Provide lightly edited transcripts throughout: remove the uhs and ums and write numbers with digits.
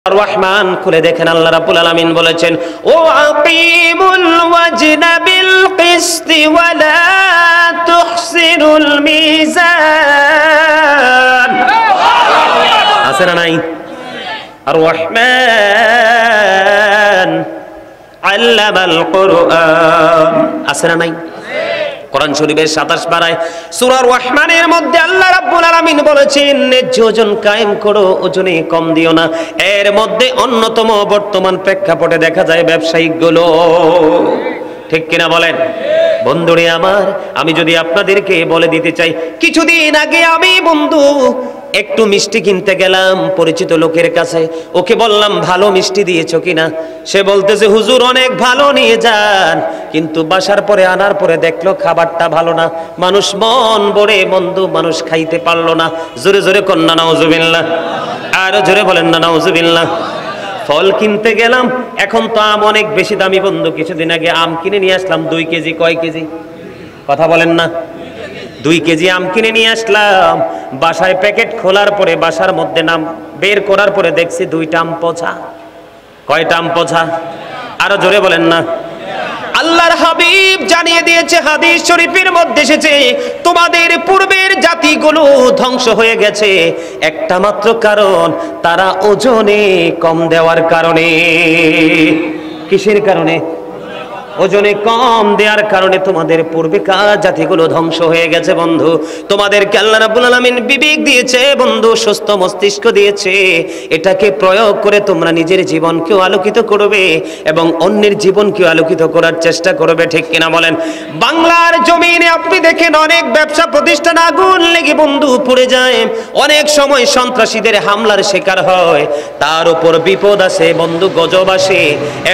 রহমান খুলে দেখেন আল্লাহ রাব্বুল আলামিন বলেছেন ও আকিমুল ওয়াজনা বিল কিসতি ওয়া লা তুখসিরুল মিজান। আছে না নাই? আর রহমান আল্লামাল কুরআন, আছে না নাই? কোরআন শরীফের 27 পারায় সূরা রহমানের মধ্যে আল্লাহ রাব্বুল আলামিন বলেছেন ন্যায্য ওজন কায়েম করো, ওজনে কম দিও না। এর মধ্যে অন্যতম বর্তমান প্রেক্ষাপটে দেখা যায় ব্যবসায়িকগুলো, ঠিক কিনা বলেন? বন্ধুরে আমার, আমি যদি আপনাদেরকে বলে দিতে চাই, কিছুদিন আগে আমি বন্ধু একটু মিষ্টি কিনতে গেলাম পরিচিত লোকের কাছে। ওকে বললাম ভালো মিষ্টি দিয়েছো কিনা? সে বলতেছে হুজুর অনেক ভালো, নিয়ে যান। কিন্তু বাসার পরে আনার পরে দেখলো খাবারটা ভালো না। মানুষ মন ভরে বন্ধু মানুষ খাইতে পারলো না। জোরে জোরে কন্যা নাউজুবিল্লাহ, আরো জোরে বলেন না নাউজুবিল্লাহ। ফল কিনতে গেলাম, এখন তো আম অনেক বেশি দামি বন্ধু। কিছুদিন আগে আম কিনে নিয়ে আসলাম 2 কেজি। কয় কেজি? কথা বলেন না। 2 কেজি আম কিনে নিয়ে আসলাম। বাসায় প্যাকেট খোলার পরে বাসার মধ্যে নাম বের করার পরে দেখছি 2টা আম পচা। কয়টা আম পচা? আরো জোরে বলেন না। আল্লাহর হাবিব জানিয়ে দিয়েছে, হাদিস শরীফের মধ্যে এসেছে, তোমাদের পূর্বের জাতিগুলো ধ্বংস হয়ে গেছে একটা মাত্র কারণ, তারা ওজনে কম দেওয়ার কারণে। কিসের কারণে? ওজনে কম দেওয়ার কারণে তোমাদের পূর্বেকার জাতিগুলো ধ্বংস হয়ে গেছে বন্ধু। তোমাদেরকে আল্লাহ রাব্বুল আলামিন বিবেক দিয়েছে বন্ধু, সুস্থ মস্তিষ্ক দিয়েছে। এটাকে প্রয়োগ করে তোমরা নিজের জীবনকেও আলোকিত করবে এবং অন্যের জীবনকেও আলোকিত করার চেষ্টা করবে, ঠিক কিনা বলেন? বাংলার জমিনে আপনি দেখেন অনেক ব্যবসা প্রতিষ্ঠান আগুন লেগে বন্ধু পুড়ে যায়, অনেক সময় সন্ত্রাসীদের হামলার শিকার হয়, তার উপর বিপদ আসে বন্ধু, গজব আসে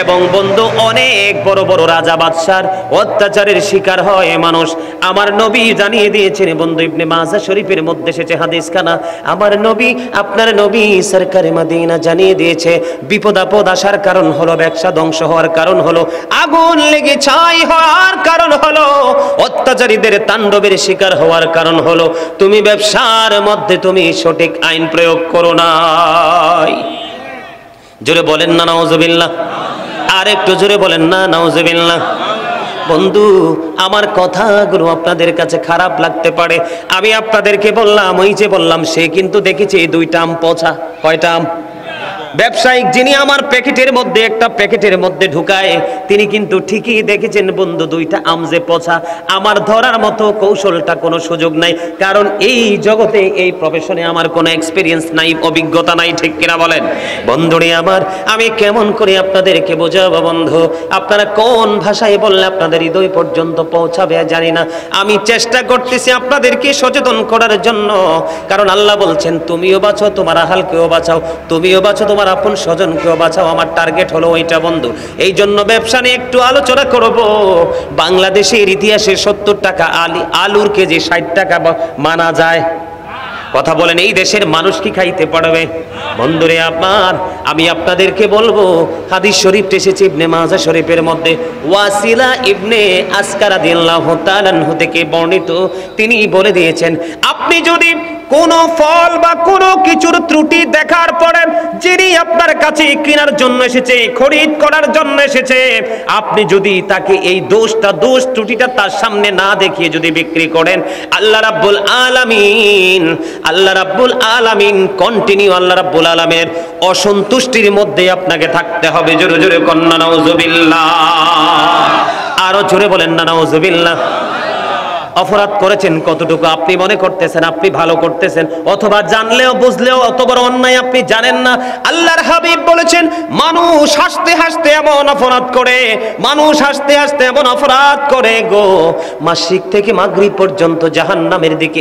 এবং বন্ধু অনেক বড় বড় রাজা বাদশার অত্যাচারের শিকার হয় মানুষ। আমার নবী জানিয়ে দিয়েছেন বন্ধু, ইবনে মাজাহ শরীফের মধ্যে এসেছে হাদিসখানা, আমার নবী আপনার নবী সরকারে মদিনা জানিয়ে দিয়েছে বিপদ আপদ আসার কারণ হলো, ব্যবসা ধ্বংস হওয়ার কারণ হলো, আগুন লেগে ছাই হওয়ার কারণ হলো, অত্যাচারীদের তাণ্ডবের শিকার হওয়ার কারণ হলো তুমি ব্যবসার মধ্যে তুমি সঠিক আইন প্রয়োগ করো নাই। জোরে বলেন না নাউজুবিল্লাহ, আর একটু জোরে বলেন না নাউজুবিল্লাহ। বন্ধু আমার কথাগুলো আপনাদের কাছে খারাপ লাগতে পারে, আমি আপনাদেরকে বললাম, ওই যে বললাম সে কিন্তু দেখেছে এই 2টা আম পচা। কয়টা আম? ব্যবসায়িক যিনি আমার প্যাকেটের মধ্যে একটা প্যাকেটের মধ্যে ঢুকায়, তিনি কিন্তু ঠিকই দেখেছেন বন্ধু 2টা আম যে পচা। আমার ধরার মতো কৌশলটা কোনো সুযোগ নাই, কারণ এই জগতে এই প্রফেশনে আমার কোনো এক্সপিরিয়েন্স নাই, অভিজ্ঞতা নাই, ঠিক কিনা বলেন? বন্ধুরে আমার, আমি কেমন করে আপনাদেরকে বোঝাবো বন্ধু, আপনারা কোন ভাষায় বললে আপনাদের হৃদয় পর্যন্ত পৌঁছাবে জানি না। আমি চেষ্টা করতেছি আপনাদেরকে সচেতন করার জন্য, কারণ আল্লাহ বলছেন তুমিও বাঁচো, তোমার আহালকেও বাঁচাও, তুমিও বাঁচো, তোমার আপন স্বজনকেও বাঁচাও। আমার টার্গেট হলো ওইটা বন্ধু। এই জন্য ব্যবসা নিয়ে একটু আলোচনা করব। বাংলাদেশের ইতিহাসে 70 টাকা আলুর কেজি 60 টাকা মানা যায়। কথা বলেন, এই দেশের মানুষ কি খাইতে পারবে? বন্ধুরে আমার, আমি আপনাদেরকে বলবো, হাদিস শরীফ এসেছে ইবনে মাজাহ শরীফের মধ্যে, ওয়াসিলা ইবনে আসকার রাদিয়াল্লাহু তাআলা আনহু থেকে বর্ণিত, তিনি বলে দিয়েছেন, আপনি যদি কোন ফল বা কোনো কিছুর ত্রুটি দেখার পরে যিনি আপনার কাছে কেনার জন্য এসেছে, খরিদ করার জন্য এসেছে, আপনি যদি তাকে এই দোষ ত্রুটিটা তার সামনে না দেখিয়ে যদি বিক্রি করেন, আল্লাহ রাব্বুল আলামিন কন্টিনিউ আল্লাহ রাব্বুল আলামিনের অসন্তুষ্টির মধ্যে আপনাকে থাকতে হবে। জোরে জোরে কন্না নাউজুবিল্লাহ, আরো জোরে বলেন না নাউজুবিল্লাহ। অপরাধ করেছেন কতটুকু আপনি মনে করতেছেন আপনি ভালো করতেছেন, অথবা জানলেও বুঝলেও অত বড় অন্যায় আপনি জানেন না। আল্লাহর হাবিব বলেছেন, মানুষ হাসতে হাসতে এমন অপরাধ করে, মানুষ হাসতে হাসতে এমন অপরাধ করে গো, মাসিক থেকে মাগরিব পর্যন্ত জাহান্নামের দিকে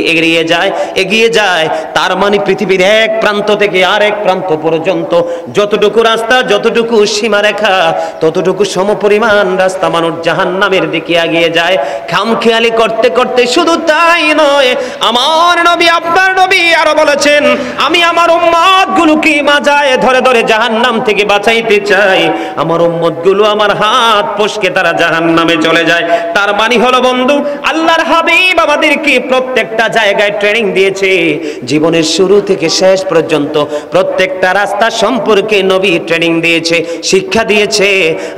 এগিয়ে যায়। তার মানে পৃথিবীর এক প্রান্ত থেকে আরেক প্রান্ত পর্যন্ত যতটুকু রাস্তা, যতটুকু সীমারেখা, ততটুকু সমপরিমাণ রাস্তা মানুষ জাহান্নামের দিকে এগিয়ে যায়। খামখেয়ালি করতে করতে করতে। শুধু তাই নয়, আমার নবী আপনার নবী আরো বলেছেন, আমি আমার উম্মতগুলোকে মাজায় ধরে ধরে জাহান্নাম থেকে বাঁচাইতে চাই। আমার উম্মতগুলো আমার হাত ফসকে তারা জাহান্নামে চলে যায়। তার মানে হলো বন্ধু, আল্লাহর হাবিব আমাদেরকে প্রত্যেকটা জায়গায় ট্রেনিং দিয়েছে। জীবনের শুরু থেকে শেষ পর্যন্ত প্রত্যেকটা রাস্তা সম্পর্কে নবী ট্রেনিং দিয়েছে, শিক্ষা দিয়েছে।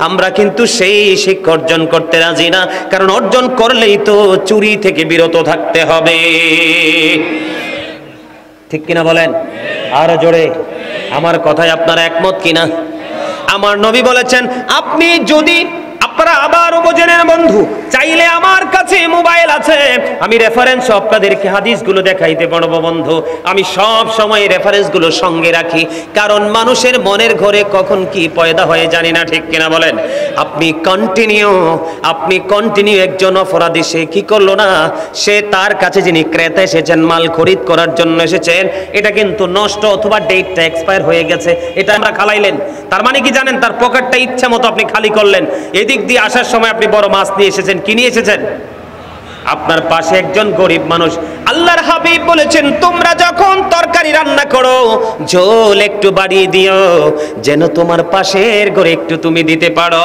আমরা কিন্তু সেই শিক্ষা অর্জন করতে রাজি না, কারণ অর্জন করলেই তো চুরি থেকে বিরত থাকতে হবে। ঠিক কিনা বলেন? আরো জোরে, আমার কথায় আপনারা একমত কিনা? আমার নবী বলেছেন, আপনি যদি আপনারা আবারও বোঝেন বন্ধু, চাইলে আমার কাছে মোবাইল আছে, আমি রেফারেন্স আপনাদেরকে হাদিসগুলো দেখাইতে পারবো বন্ধু। আমি সব সময় রেফারেন্সগুলো সঙ্গে রাখি, কারণ মানুষের মনের ঘরে কখন কি পয়দা হয়ে জানি না। ঠিক কিনা বলেন? আপনি কন্টিনিউ একজন অপরাধী, সে কি করলো না, সে তার কাছে যিনি ক্রেতা এসেছেন, মাল খরিদ করার জন্য এসেছেন, এটা কিন্তু নষ্ট অথবা ডেটটা এক্সপায়ার হয়ে গেছে, এটা আমরা খালাইলেন। তার মানে কি জানেন? তার পকেটটা ইচ্ছা মতো আপনি খালি করলেন। এদিক দিয়ে আসার সময় আপনি বড় মাছ নিয়ে এসেছেন, কি নিয়ে এসেছেন? আপনার পাশে একজন গরিব মানুষ। আল্লাহর হাবিব বলেছেন, তোমরা যখন তরকারি রান্না করো, ঝোল একটু বাড়িয়ে দিও, যেন তোমার পাশের ঘরে একটু তুমি দিতে পারো।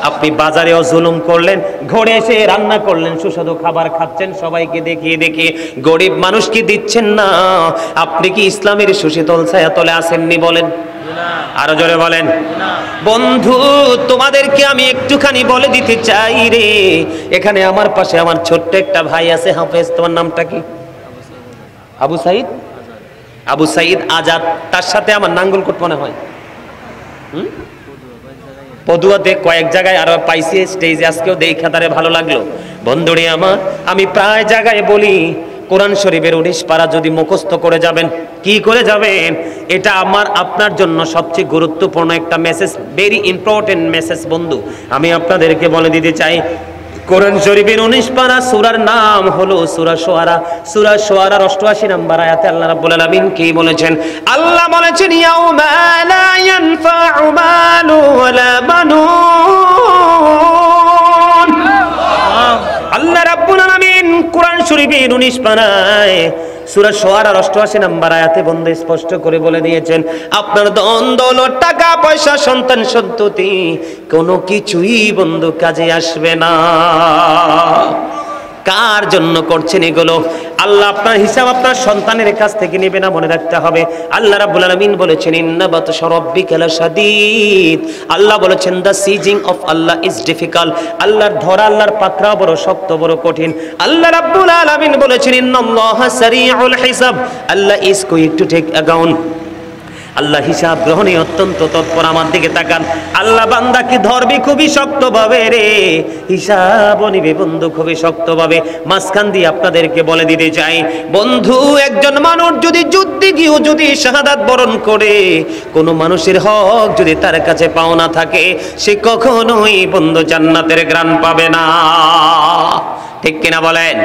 আপনি বাজারেও জুলুম করলেন, ঘরে এসে রান্না করলেন, সুস্বাদু খাবার খাচ্ছেন, সবাইকে দেখিয়ে দেখিয়ে গরিব মানুষকে দিচ্ছেন না। আপনি কি ইসলামের সুশীতল ছায়াতলে আসেননি? বলেন, আরো জোরে বলেন। বন্ধু, তোমাদেরকে আমি একটুখানি বলে দিতে চাই রে, এখানে আমার পাশে আমার ছোট্ট একটা ভাই আছে, হাফেজ। তোমার নামটা কি? আবু সাইদ। আবু সাইদ আজাদ। তার সাথে আমার নাঙ্গলকোট মনে হয়, পদুয়াতে কয়েক জায়গায় আরো পাইছি, স্টেজে আজকেও দেখা তারে ভালো লাগলো। বন্ধুরে আমার, আমি প্রায় জায়গায় বলি, কোরআন শরীফের 19 পারা যদি মুখস্থ করে যাবেন, কি করে যাবেন, এটা আমার আপনার জন্য সবচেয়ে গুরুত্বপূর্ণ একটা মেসেজ, ভেরি ইম্পর্টেন্ট মেসেজ বন্ধু। আমি আপনাদেরকে বলে দিতে চাই, কোরআন শরীফের 19 পারা সূরার নাম হলো সূরা শুআরা। সূরা শুআরার 88 নম্বর আয়াতে আল্লাহ রাব্বুল আলামিন কি বলেছেন? আল্লাহ বলেছেন, ইয়াউমা লা ইয়ানফা'ু মালু ওয়ালা বানুন। আল্লাহ রাব্বুল আলামিন কোরআন শরীফের 19 পারায় সূরা শুআরার 88 নম্বর আয়াতে বন্ধু স্পষ্ট করে বলে দিয়েছেন, আপনার ধন দৌলত, টাকা পয়সা, সন্তান সন্ততি কোনো কিছুই বন্ধু কাজে আসবে না। কার জন্য করছেন এগুলো? আল্লাহ আপনার হিসাব আপনার সন্তানের কাছ থেকে নেবে না, মনে রাখতে হবে। আল্লাহ রাব্বুল আলামিন বলেছেন, ইন্না বাতশা রাব্বিকা লাশাদীদ। আল্লাহ বলেছেন, the seizing of Allah is difficult. আল্লাহর ধরা, আল্লাহর পাকড়া বড় শক্ত, বড় কঠিন। আল্লাহ রাব্বুল আলামিন বলেছেন, ইন্নাল্লাহা সারিউল হিসাব। Allah is going to take account. Allah হিসাব গ্রহণে অত্যন্ত তৎপর। আমার দিকে তাকান, আল্লাহ বান্দাকে ধরবে খুবই শক্তভাবে রে, হিসাবও নিবে বন্ধু খুবই শক্তভাবে। মাঝখান দিয়ে আপনাদেরকে বলে দিতে চাই বন্ধু, একজন মানুষ যদি যুদ্ধে গিয়েও যদি শাহাদাত বরণ করে, কোন মানুষের হক যদি তার কাছে পাওনা থাকে, সে কখনোই বন্ধু জান্নাতের ঘ্রাণ পাবে না। ঠিক কিনা বলেন?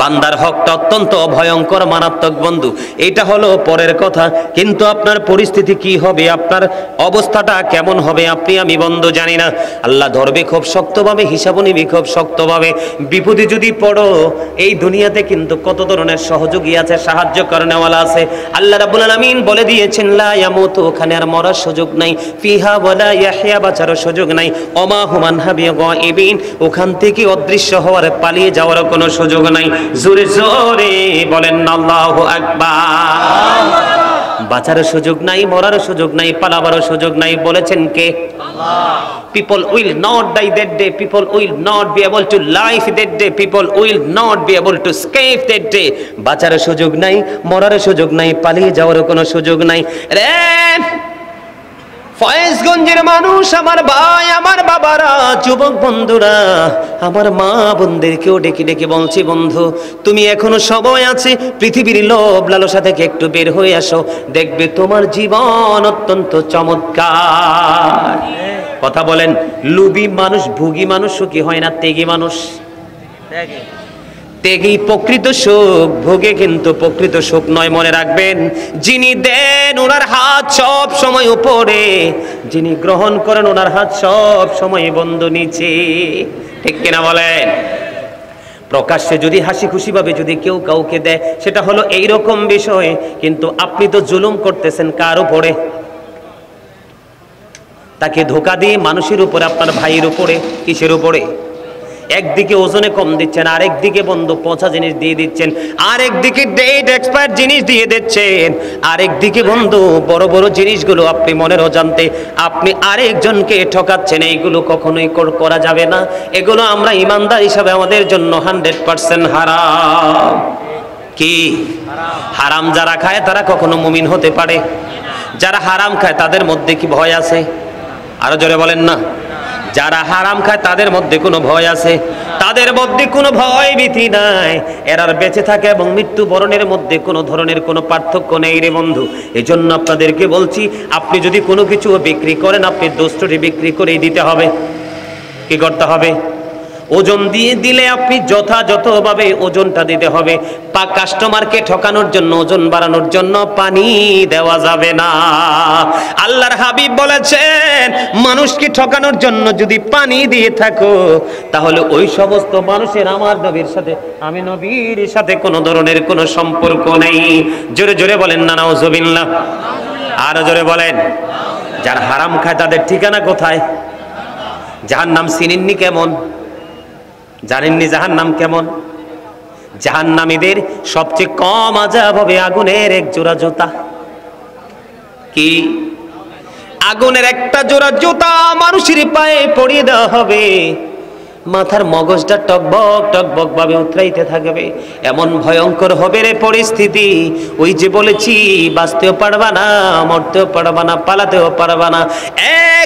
বান্দার হকটা অত্যন্ত ভয়ঙ্কর, মারাত্মক বন্ধু। এটা হলো পরের কথা, কিন্তু আপনার পরিস্থিতি কি হবে, আপনার অবস্থাটা কেমন হবে, আপনি আমি বন্ধু জানি না। আল্লাহ ধরবে খুব শক্তভাবে, হিসাবও নিবে খুব শক্তভাবে। বিপদে যদি পড়ো, এই দুনিয়াতে কিন্তু কত ধরনের সহযোগী আছে, সাহায্য করেনেওয়ালা আছে। আল্লাহ রাব্বুল আলামিন বলে দিয়েছেন, লা ইয়ামুতু, ওখানে আর মরার সুযোগ নাই, ফিহা ওয়ালা ইয়াহইয়া, বাঁচারও সুযোগ নাই, ওমা হুম আনহা বিগাইবিন, ওখান থেকে অদৃশ্য হওয়ার, পালিয়ে যাওয়ার কোনো সুযোগ নাই। জোরে জোরে বলেন আল্লাহু আকবার। বাঁচার সুযোগ নাই, মরার সুযোগ নাই, পালাবার সুযোগ নাই। বলেছেন কে? আল্লাহ। People will not die that day. People will not be able to live that day. People will not be able to escape that day. বাঁচার সুযোগ নাই, মরার সুযোগ নাই, পালিয়ে যাওয়ার কোনো সুযোগ নাই রে। ফয়েজগঞ্জের মানুষ, আমার ভাই, আমার বাবারা, যুবক বন্ধুরা, আমার মা বোনদেরকেও ডেকে ডেকে বলছি, বন্ধু তুমি এখনো সময় আছে, পৃথিবীর লোভ লালসা থেকে একটু বের হয়ে আসো, দেখবে তোমার জীবন অত্যন্ত চমৎকার। কথা বলেন, লুবি মানুষ, ভুগি মানুষ সুখী হয় না, ত্যাগী মানুষ। ত্যাগী প্রকৃত সুখ, ভোগে কিন্তু প্রকৃত সুখ নয়। মনে রাখবেন, যিনি দেন ওনার হাত সব সময় উপরে, যিনি গ্রহণ করেন ওনার হাত সব সময় বন্ধু নিচে। ঠিক কিনা বলেন? প্রকাশ্যে যদি হাসি খুশি ভাবে যদি কেউ কাউকে দেয় সেটা হলো এইরকম বিষয়, কিন্তু আপনি তো জুলুম করতেছেন কার উপরে? তাকে ধোকা দিয়ে মানুষের উপরে, আপনার ভাইয়ের উপরে, কিসের উপরে? একদিকে ওজনে কম দিচ্ছেন, আরেকদিকে বন্ধু পচা জিনিস দিয়ে দিচ্ছেন, আরেকদিকে ডেট এক্সপায়ার জিনিস দিয়ে দিচ্ছেন, আরেকদিকে বন্ধু বড় বড় জিনিসগুলো আপনি মনের অজান্তে আপনি আরেকজনকে ঠকাচ্ছেন। এইগুলো কখনোই করা যাবে না। এগুলো আমরা ইমানদার হিসাবে আমাদের জন্য 100% হারাম। কি হারাম? যারা খায় তারা কখনো মুমিন হতে পারে? যারা হারাম খায় তাদের মধ্যে কি ভয় আছে? আরো জোরে বলেন না। যারা হারাম খায় তাদের মধ্যে কোনো ভয় আছে? তাদের মধ্যে কোনো ভয় ভীতি নাই। এরার বেঁচে থাকে এবং মৃত্যুবরণের মধ্যে কোনো ধরনের কোনো পার্থক্য নেই রে বন্ধু। এজন্য আপনাদেরকে বলছি, আপনি যদি কোনো কিছু বিক্রি করেন, আপনি দোষটি বিক্রি করেই দিতে হবে। কি করতে হবে? ওজন দিয়ে দিলে আপনি যথাযথভাবে ওজনটা দিতে হবে। কাস্টমারকে ঠকানোর জন্য, ওজন বাড়ানোর জন্য পানি দেওয়া যাবে না। আল্লাহর হাবিব বলেছেন, মানুষকে ঠকানোর জন্য যদি পানি দিয়ে থাকো তাহলে ওই সমস্ত মানুষের আমার নবীর সাথে, আমি নবীর সাথে কোনো ধরনের কোনো সম্পর্ক নেই। জোরে জোরে বলেন না নাউজুবিল্লাহ। আরো জোরে বলেন। যারা হারাম খায় তাদের ঠিকানা কোথায়? জাহান্নাম। চিনেননি কেমন? জানেননি জাহান্নাম কেমন? জাহান্নামীদের সবচেয়ে কম আযাব হবে আগুনের এক জোড়া জুতা। কি? আগুনের একটা জোড়া জুতা মানুষের পায়ে পরিয়ে দেওয়া হবে, মাথার মগজটা টকবক টকবক ভাবে উতরাইতে থাকবে। এমন ভয়ঙ্কর হবে রে পরিস্থিতি, ওই যে বলেছি, বাঁচতেও পারবা না, মরতেও পারবা না, পালাতেও পারবা না।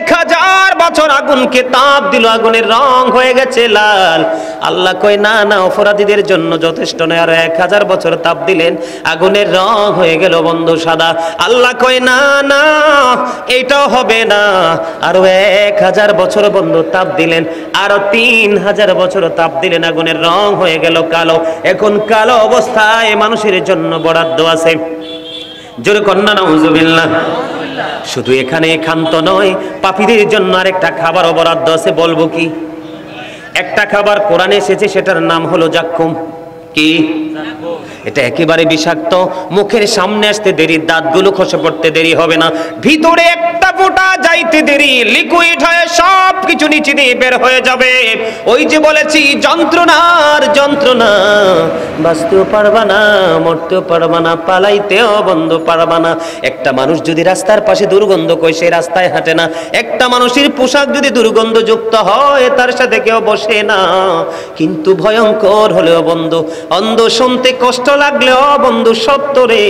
1000 বছর আগুনকে তাপ দিল, আগুনের রং হয়ে গেছে লাল। আল্লাহ কয় না না, অপরাধীদের জন্য যথেষ্ট নয়, আর 1000 বছর তাপ দিলেন, আগুনের রং হয়ে গেল বন্ধু সাদা। আল্লাহ কয় না না, এটাও হবে না, আরো 1000 বছর বন্ধু তাপ দিলেন, আরো 3000 বছর তাপ দিলেন, আগুনের রং হয়ে গেল কালো। এখন কালো অবস্থায় মানুষের জন্য বরাদ্দ আছে। জোরে কন্যা নাউজুবিল্লাহ। শুধু এখানে ক্ষান্ত নয়, পাপীদের জন্য আরেকটা খাবারও বরাদ্দ আছে। বলবো কি? একটা খাবার কোরআনে এসেছে, সেটার নাম হলো জাক্কুম। কি? এটা একেবারে বিষাক্ত। মুখের সামনে আসতে দেরি, দাঁতগুলো খসে পড়তে দেরি হবে না, ভিতরে একটা ফোঁটা যাইতে দেরি, লিকুইড হয়ে সব কিছু নিচে দিয়ে বের হয়ে যাবে। ওই যে বলেছি, যন্ত্রণার যন্ত্রণা, বাঁচতেও পারবা না, মরতেও পারবা না, পালাইতেও বন্ধ পারবা না। একটা মানুষ যদি রাস্তার পাশে দুর্গন্ধ কই, সেই রাস্তায় হাঁটে না। একটা মানুষের পোশাক যদি দুর্গন্ধযুক্ত হয়, তার সাথে কেউ বসে না। কিন্তু ভয়ঙ্কর হলেও বন্ধু, অন্ধ শুনতে কষ্ট লাগলেও বন্ধু সত্য রে,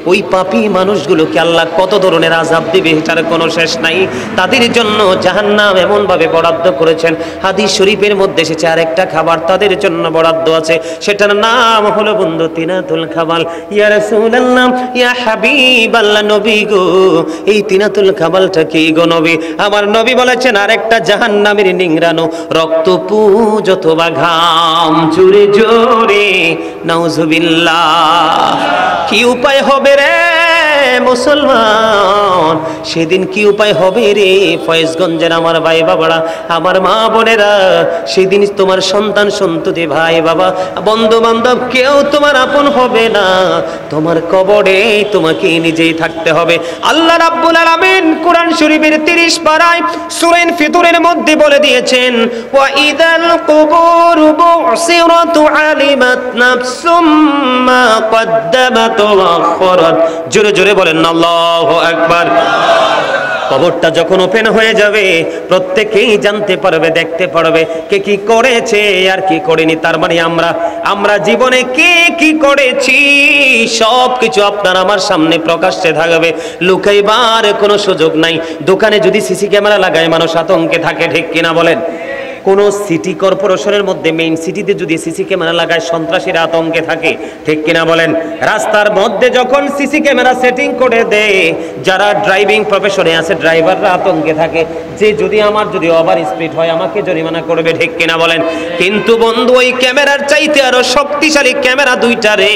ওই পাপী মানুষগুলোকে আল্লাহ কত ধরনের আযাব দিবে এটার কোনো শেষ নাই। তাদের জন্য জাহান্নাম এমন ভাবে বরাদ্দ করেছেন। হাদিস শরীফের মধ্যে এসেছে আরেকটা খাবার তাদের জন্য বরাদ্দ আছে, সেটার নাম হলো বন্ধু তিনাতুল খাবাল। ইয়া রাসূলুল্লাহ, ইয়া হাবিবাল্লাহ, নবী গো, এই তিনাতুল খাবালটা কি গো নবী? আমার নবী বলেছেন, আরেকটা জাহান্নামের নিংড়ানো রক্ত পুজ অথবা ঘাম। জোরে জোরে নাউজুবিল্লাহ। কি উপায় হবে রে মুসলমান? সেদিন কি উপায় হবে রে ফয়েজগঞ্জের আমার ভাই বাবারা, আমার মা বোনেরা? সেদিন তোমার সন্তান সন্ততি, ভাই বাবা, বন্ধু বান্ধব কেউ তোমার আপন হবে না। তোমার কবরে তোমাকে নিজেই থাকতে হবে। আল্লাহ রাব্বুল আলামিন কোরআন শরীফের 30 পারায় সূরা ফিতরের মধ্যে বলে দিয়েছেন, ওয়া ইদাল কুবুর বুসিরাত আলিমাত নাফসুম মা কদ্দামাত ওয়া আখরাত। জোরে জোরে বলেন আল্লাহু আকবার। কবরটা যখন ওপেন হয়ে যাবে, প্রত্যেকেই জানতে পারবে, দেখতে পারবে কে কি করেছে আর কি করেনি। তার মানে আমরা জীবনে কে কি করেছি সব কিছু আপনার আমার সামনে প্রকাশ্যে থাকবে, লুকাইবার কোনো সুযোগ নাই। দোকানে যদি সিসি ক্যামেরা লাগায় মানুষ আতঙ্কে থাকে, ঠিক কিনা বলেন? কোন সিটি কর্পোরেশনের মধ্যে মেইন সিটিতে যদি সিসি ক্যামেরা লাগায় সন্ত্রাসীরা আতঙ্কে থাকে, ঠিক কিনা বলেন? রাস্তার মধ্যে যখন সিসি ক্যামেরা সেটিং করে দেয়, যারা ড্রাইভিং প্রফেশনে আছে ড্রাইভাররা আতঙ্কে থাকে যে যদি ওভার স্পিড হয় আমাকে জরিমানা করবে, ঠিক কিনা বলেন? কিন্তু বন্ধু, ওই ক্যামেরার চাইতে আরো শক্তিশালী ক্যামেরা দুইটা রে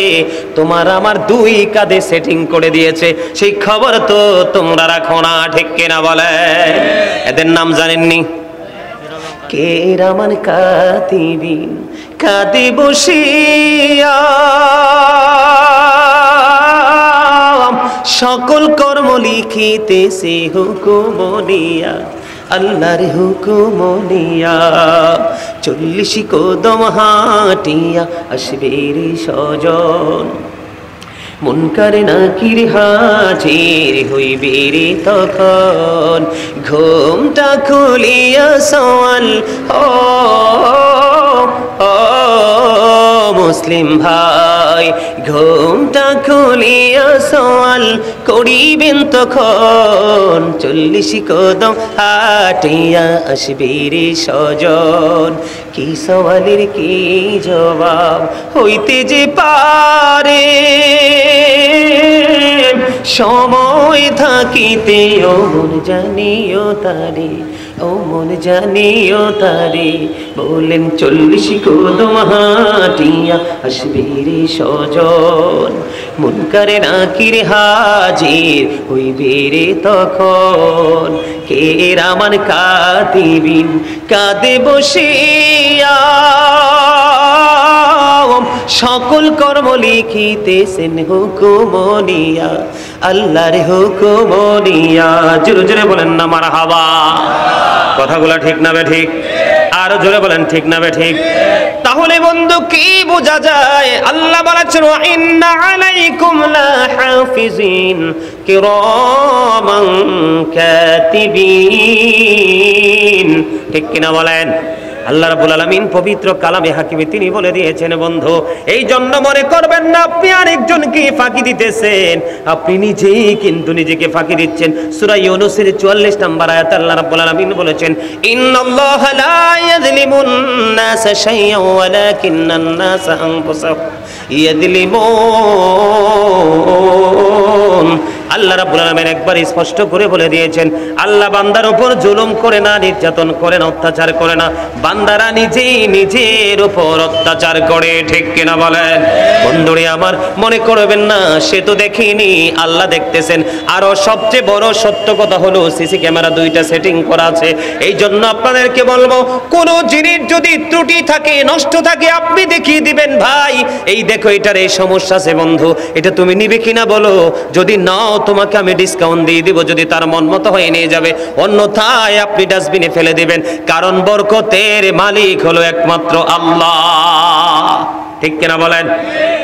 তোমার আমার দুই কাঁধে সেটিং করে দিয়েছে। সেই খবর তো তোমরা রাখো না, ঠিক কিনা বলেন? এদের নাম জানেননি? কেরামান কাতিবিন কাঁদে বসিয়া সকল কর্ম লিখিতেছে হুকুম নিয়া আল্লাহর হুকুম নিয়া 40 কদম হাঁটিয়া আসবে রে স্বজন মুনকার নাকির হাজির হইবে রে তখন ঘুমটা খুলিয়া সওয়াল মুসলিম ভাই ঘুমটা খুলিয়া সওয়াল করিবেন তখন 40 কদম হাঁটিয়া আসবে রে স্বজন কি সওয়ালের কি জবাব হইতে যে পারে সময় থাকিতে ও মন জানিও তারে ও মন জানিও তারে বলেন 40 কদম হাঁটিয়া আসবে রে স্বজন মুনকারে নাকির হাজির হইবে রে তখন কেরামান কাতিবিন কাঁদে বসিয়া সকল কর্ম লিখিতেছেন হুকুম নিয়া আল্লাহর হুকুম নিয়া জোরে জোরে বলেন না মারহাবা কথাগুলো ঠিক না বে ঠিক আর জোরে বলেন ঠিক না বে ঠিক তাহলে বন্ধু কি বোঝা যায় আল্লাহ বলেছেন ওয়া ইন্না আলাইকুম লাহাফিজিন কিরামান কাতিবিন ঠিক কিনা বলেন আল্লাহ রাব্বুল আলামিন পবিত্র কালামে হাকিমে তিনি বলে দিয়েছেন বন্ধু এই জন্য মনে করবেন না আপনি আরেকজনকে ফাঁকি দিতেছেন আপনি নিজেই কিন্তু নিজেকে ফাঁকি দিচ্ছেন সূরা ইউনূসের 44 নম্বর আয়াতে আল্লাহ রাব্বুল আলামিন বলেছেন ইন্নাল্লাহা লা ইয়াযলিমুন নাসা শাইআন ওয়ালাকিন্নান নাসা আনফুসাহুম ইয়াযলিমুন আল্লাহ রাব্বুল আলামিন একবার স্পষ্ট করে বলে দিয়েছেন আল্লাহ বান্দার উপর জুলুম করে না নির্যাতন করে না অত্যাচার করে না বান্দারা নিজেই নিজের উপর অত্যাচার করে ঠিক কিনা বলেন বন্ধুরে আমার মনে করবেন না সে তো দেখিনি আল্লাহ দেখতেছেন আর সবচেয়ে বড় সত্য কথা হলো সিসি ক্যামেরা 2টা সেটিং করা আছে এই জন্য আপনাদেরকে বলবো কোন জিনিস যদি ত্রুটি থাকে নষ্ট থাকে আপনি দেখিয়ে দিবেন ভাই এই দেখো এটার এই সমস্যা আছে বন্ধু এটা তুমি নিবে কিনা বলো যদি নাও তোমাকে আমি ডিসকাউন্ট দিয়ে দিব যদি তার মন মতো হয়ে নিয়ে যাবে অন্যথায় আপনি ডাস্টবিনে ফেলে দিবেন কারণ বরকতের মালিক হলো একমাত্র আল্লাহ ঠিক কিনা বলেন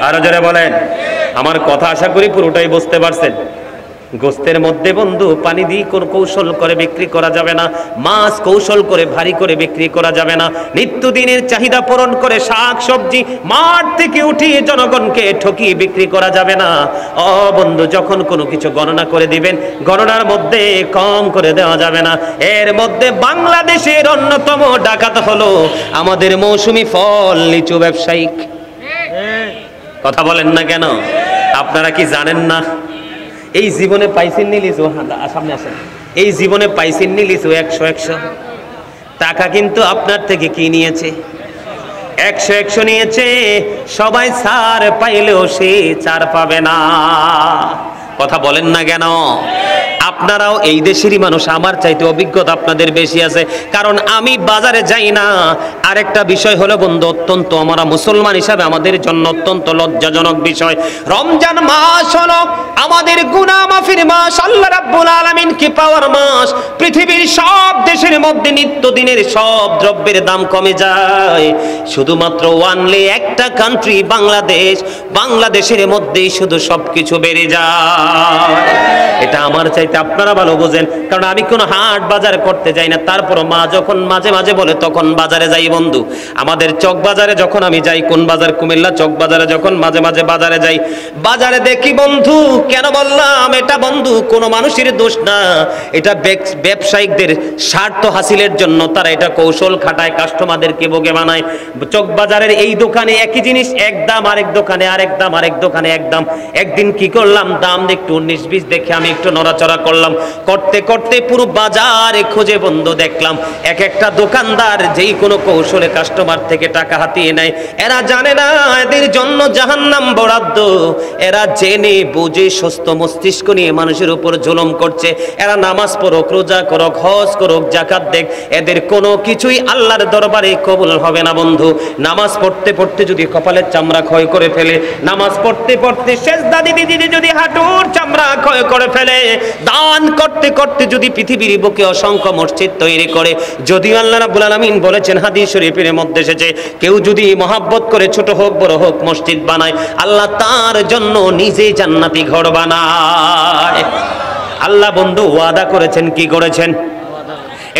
আরো জোরে বলেন আমার কথা আশা করি পুরোটাই বুঝতে পারছেন গোস্তের মধ্যে বন্ধু পানি দিয়ে কোন কৌশল করে বিক্রি করা যাবে না মাছ কৌশল করে ভারী করে বিক্রি করা যাবে না নিত্যদিনের চাহিদা পূরণ করে শাক সবজি মাঠ থেকে উঠিয়ে জনগণকে ঠকিয়ে বিক্রি করা যাবে না ও বন্ধু যখন কোনো কিছু গণনা করে দিবেন গণনার মধ্যে কম করে দেওয়া যাবে না এর মধ্যে বাংলাদেশের অন্যতম ডাকাত হলো আমাদের মৌসুমী ফল লিচু ব্যবসায়িক কথা বলেন না কেন আপনারা কি জানেন না এই জীবনে পাইছেন নি লিচু সামনে আসেন এই জীবনে পাইছেন নি লিচু 100 টাকা কিন্তু আপনার থেকে কি নিয়েছে 100 নিয়েছে সবাই ছাড় পাইলেও সে ছাড় পাবে না কথা বলেন না কেন আপনারাও এই দেশেরই মানুষ আমার চাইতে অভিজ্ঞতা আপনাদের বেশি আছে কারণ আমি বাজারে যাই না আরেকটা বিষয় হলো বন্ধু অত্যন্ত আমরা মুসলমান হিসাবে আমাদের জন্য অত্যন্ত লজ্জাজনক বিষয় রমজান মাস হলো আমাদের গুনাহ মাফির মাস আল্লাহ রাব্বুল আলামিন কি পাওয়ার মাস পৃথিবীর সব দেশের মধ্যে নিত্যদিনের সব দ্রব্যের দাম কমে যায় শুধুমাত্র ওয়ানলি একটা কান্ট্রি বাংলাদেশের মধ্যেই শুধু সবকিছু বেড়ে যায় এটা আমার চাইতে আপনারা ভালো বোঝেন কারণ আমি কোনো হাট বাজার করতে যাই না তারপর মা যখন মাঝে মাঝে বলে তখন বাজারে যাই বন্ধু আমাদের চক বাজারে যখন আমি যাই কোন বাজার কুমিল্লা চক বাজারে যখন মাঝে মাঝে বাজারে যাই বাজারে দেখি বন্ধু কেন বললাম এটা বন্ধু কোনো মানুষের দোষ না এটা ব্যবসায়িকদের স্বার্থ হাসিলের জন্য তারা এটা কৌশল খাটায় কাস্টমারদেরকে বোকে বানায় চক বাজারের এই দোকানে একই জিনিস এক দাম আরেক দোকানে আরেক দাম আরেক দোকানে এক দাম একদিন কি করলাম দাম একটু 19-20 দেখে আমি একটু নড়াচড়া করলাম করতে করতে পুরো বাজারে খুঁজে বন্ধু দেখলাম এক একটা দোকানদার যেই কোনো কৌশলে কাস্টমার থেকে টাকা হাতিয়ে নেয় এরা জানে না এদের জন্য জাহান্নাম বরাদ্দ এরা জেনে বুঝে সুস্থ মস্তিষ্ক নিয়ে মানুষের উপর জুলুম করছে এরা নামাজ পড়ুক রোজা করুক হজ করুক যাকাত রাকাত দেখ, এদের কোনো কিছুই আল্লাহর দরবারে কবুল হবে না বন্ধু। নামাজ পড়তে পড়তে যদি কপালের চামড়া ক্ষয় করে ফেলে, নামাজ পড়তে পড়তে সেজদা দিতে দিতে যদি হাঁটুর চামড়া ক্ষয় করে ফেলে, দান করতে করতে যদি পৃথিবীর বুকে অসংখ্য মসজিদ তৈরি করে, যদিও আল্লাহ রাব্বুল আলামিন বলেছেন হাদিস শরীফের মধ্যে এসেছে, কেউ যদি মহব্বত করে ছোট হোক বড় হোক মসজিদ বানায়, আল্লাহ তার জন্য নিজে জান্নাতি ঘর বানায়। আল্লাহ বন্ধু ওয়াদা করেছেন, কি করেছেন?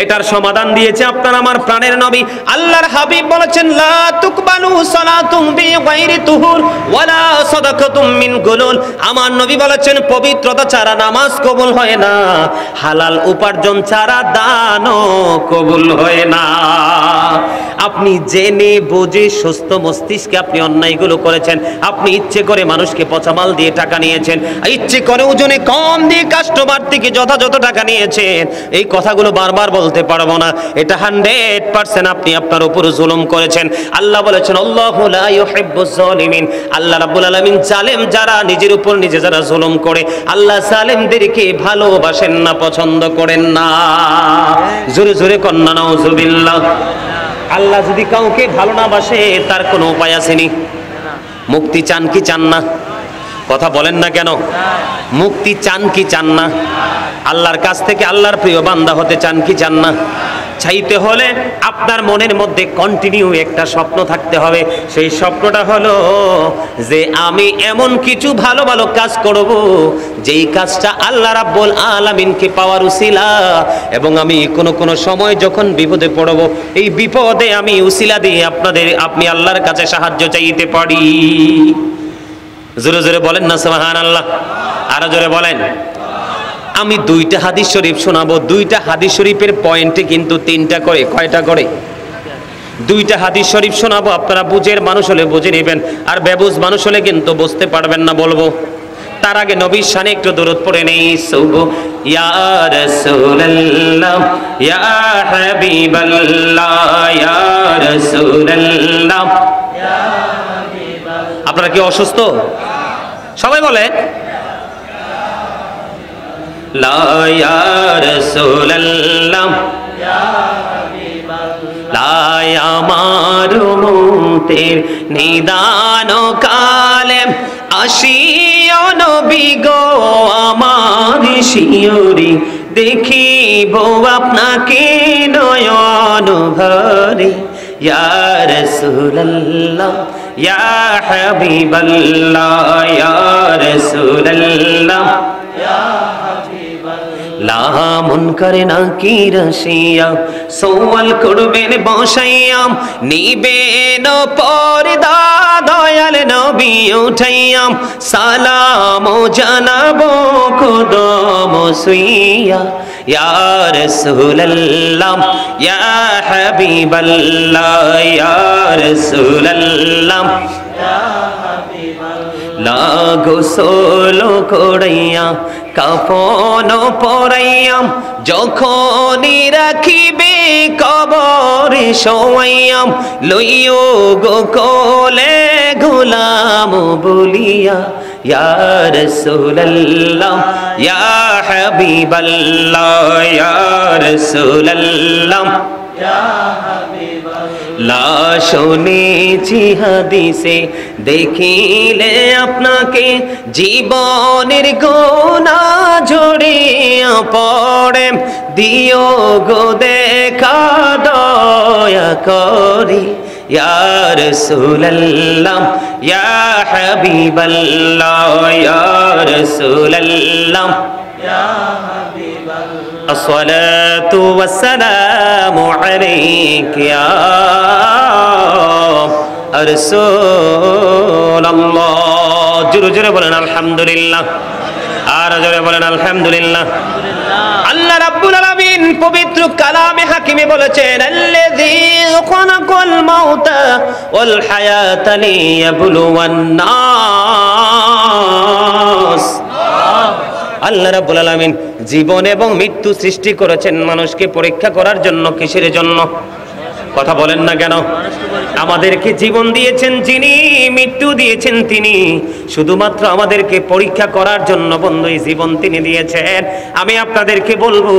এটার সমাধান দিয়েছে আপনার আমার প্রাণের নবী আল্লাহর হাবিব বলেছেন, লা তুকবালু সালাতুম বিগাইরি তুহুর ওয়ালা সাদাকাতুম মিন গুলুল। আমার নবী বলেছেন, পবিত্রতা ছাড়া নামাজ কবুল হয় না, হালাল উপার্জন ছাড়া দানও কবুল হয় না। আপনি জেনে বুঝে সুস্থ মস্তিষ্কে আপনি অন্যায়গুলো করেছেন, আপনি ইচ্ছে করে মানুষকে পচামাল দিয়ে টাকা নিয়েছেন, ইচ্ছে করে ওজনে কম দিয়ে কাস্টমার থেকে যথাযথ টাকা নিয়েছেন, এই কথাগুলো বারবার বলতে পারবো না। এটা 100% আপনি আপনার উপর জুলুম করেছেন। আল্লাহ বলেছেন, আল্লাহু লা ইউহিব্বুজ জালিমিন। আল্লাহ রাব্বুল আলামিন জালেম যারা, নিজের উপর নিজে যারা জুলুম করে, আল্লাহ জালেমদেরকে ভালোবাসেন না, পছন্দ করেন না। জোরে জোরে কন্না নাউজুবিল্লাহ। আল্লাহ যদি কাউকে ভালো না বাসে তার কোনো উপায় আসেনি। মুক্তি চান কি চান না? কথা বলেন না কেন? মুক্তি চান কি চান না? আল্লাহর কাছ থেকে আল্লাহর প্রিয় বান্দা হতে চান কি চান না? চাইতে হলে আপনার মনের মধ্যে কন্টিনিউ একটা স্বপ্ন থাকতে হবে। সেই স্বপ্নটা হলো যে আমি এমন কিছু ভালো ভালো কাজ করব যেই কাজটা আল্লাহ রাব্বুল আলামিনকে পাওয়ার উসিলা, এবং আমি কোন সময় যখন বিপদে পড়ব, এই বিপদে আমি উসিলা দিয়ে আপনি আল্লাহর কাছে সাহায্য চাইতে পারি। জোরে জোরে বলেন না সুবহানাল্লাহ। আরো জোরে বলেন। আমি 2টা হাদিস শরীফ শোনাবো। 2টা হাদিস শরীফের পয়েন্টে কিন্তু 3টা করে, কয়টা করে? 2টা হাদিস শরীফ শোনাবো। আপনারা বুঝের মানুষ হলে বুঝে নেবেন, আর বেবুঝ মানুষ হলে কিন্তু বুঝতে পারবেন না বলবো। তার আগে নবীর শানে একটু দরুদ পড়ে নেই। সুবু ইয়া রাসূলুল্লাহ ইয়া হাবিবাল্লাহ ইয়া রাসূলুল্লাহ। আপনারা কি অসুস্থ? সবাই বলে লা ইয়া রাসূলুল্লাহ ইয়া হাবিবাল্লাহ। আমার মুতের নিদান কালে আসিও নবী গো আমার শিয়রি, দেখিব আপনাকে নয়ন ভরে। ইয়া রাসূলুল্লাহ ইয়া হাবিবাল্লাহ ইয়া রাসূলুল্লাহ ইয়া হাবিবাল্লাহ। মুনকার নাকির আসিয়া সওয়াল করবেন বসাইয়াম, নিবেন পর্দা দয়াল নবী উঠাইয়াম, সালাম জানাবো কদম সুইয়া। ইয়া রাসূলুল্লাহ ইয়া হাবিবাল্লাহ ইয়া রাসূলুল্লাহ ইয়া হাবিবাল্লাহ। গোসল করাইয়া কাফন পরাইয়াম, যখনই রাখিবে কবরে শোয়াইয়াম, লইও গো কোলে গোলাম বলিয়া। ইয়া রাসূলুল্লাহ ইয়া হাবিবাল্লাহ ইয়া রাসূলুল্লাহ ইয়া হাবিবাল্লাহ। শুনেছি হাদিসে দেখিলে আপনাকে, জীবনের গোনা ঝরিয়া পড়ে, দিও গো দেখা দয়া করে। ইয়া রাসূলুল্লাহ ইয়া হাবিবাল্লাহ ইয়া রাসূলুল্লাহ ইয়া হাবিবাল্লাহ। আসসালাতু ওয়াসসালামু আলাইকা ইয়া রাসূলুল্লাহ। জোরে জোরে বলেন আলহামদুলিল্লাহ। আর জোরে বলেন আলহামদুলিল্লাহ। আল্লাহ রাব্বুল আলামিন পবিত্র কালামে হাকিমে বলেছেন, আল্লাযী খালাকাল মাউতা ওয়াল হায়াতা লিয়াবলুওয়ান নাস। আল্লাহ রাব্বুল আলামিন জীবন এবং মৃত্যু সৃষ্টি করেছেন মানুষকে পরীক্ষা করার জন্য। কিসের জন্য? কথা বলেন না কেন? আমাদেরকে জীবন দিয়েছেন যিনি, মৃত্যু দিয়েছেন তিনি, শুধুমাত্র আমাদেরকে পরীক্ষা করার জন্য বন্ধু এই জীবন তিনি দিয়েছেন। আমি আপনাদেরকে বলবো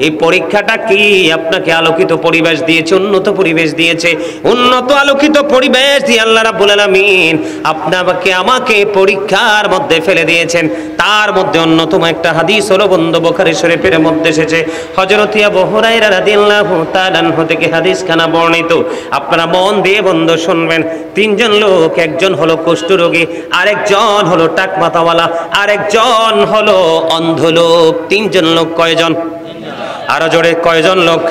এই পরীক্ষাটা কি? আপনাকে আলোকিত পরিবেশ দিয়েছে, উন্নত পরিবেশ দিয়েছে, উন্নত আলোকিত পরিবেশ দিয়ে আল্লাহ রাব্বুল আলামিন আপনাকে আমাকে পরীক্ষার মধ্যে ফেলে দিয়েছেন। তার মধ্যে অন্যতম একটা হাদিস হলো বন্ধু বুখারী শরীফের মধ্যে এসেছে, হযরত আবু হুরায়রা রাদিয়াল্লাহু তাআলা আনহু থেকে হাদিসখানা বর্ণিত। আপনারা মন দিয়ে বন্ধু শুনবেন। তিনজন লোক, একজন হলো কুষ্ঠরোগী, আরেকজন হলো টাকমাথাওয়ালা, আরেকজন হলো অন্ধ লোক। তিনজন লোক কয়জন? আরো জোরে, কয়জন লোক?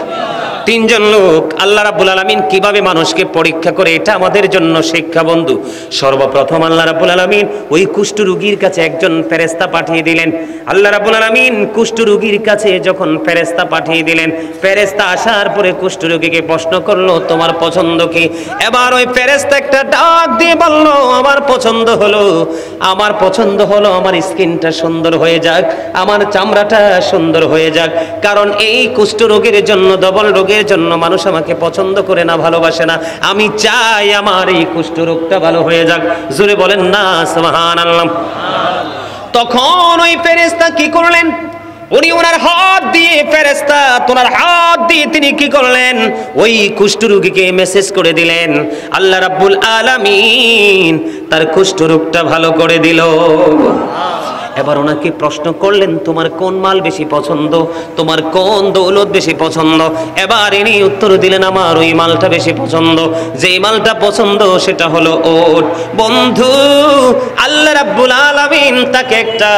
তিনজন লোক। আল্লাহ রাব্বুল আলামিন কিভাবে মানুষকে পরীক্ষা করে এটা আমাদের জন্য শিক্ষা বন্ধু। সর্বপ্রথম আল্লাহ রাব্বুল আলামিন ওই কুষ্ঠরোগীর কাছে একজন ফেরেশতা পাঠিয়ে দিলেন। আল্লাহ রাব্বুল আলামিন কুষ্ঠরোগীর কাছে যখন ফেরেশতা পাঠিয়ে দিলেন, ফেরেশতা আসার পরে কুষ্ঠরোগীকে প্রশ্ন করলো তোমার পছন্দ কি? এবার ওই ফেরেশতা একটা ডাক দিয়ে বলল আমার পছন্দ হলো, আমার পছন্দ হলো আমার স্কিনটা সুন্দর হয়ে যাক, আমার চামড়াটা সুন্দর হয়ে যাক। কারণ এই কুষ্ঠরোগের জন্য, ডবল রোগের জন্য মানুষ আমাকে পছন্দ করে না, ভালোবাসে না। আমি চাই আমার এই কুষ্ঠরোগটা ভালো হয়ে যাক। জোরে বলেন না সুবহানাল্লাহ। তখন ওই ফেরেশতা কি করলেন? উনি ওনার হাত দিয়ে, ফেরেশতা ওনার হাত দিয়ে তিনি কি করলেন? ওই কুষ্ঠরোগীকে মেসেজ করে দিলেন। আল্লাহ রাব্বুল আলামিন তার কুষ্ঠরোগটা ভালো করে দিল। এবার ওনাকে প্রশ্ন করলেন তোমার কোন মাল বেশি পছন্দ, তোমার কোন দৌলত বেশি পছন্দ? এবার ইনি উত্তর দিলেন আমার ওই মালটা বেশি পছন্দ। যে মালটা পছন্দ সেটা হলো ওট। বন্ধু আল্লাহ রাব্বুল আলামিন তাকে একটা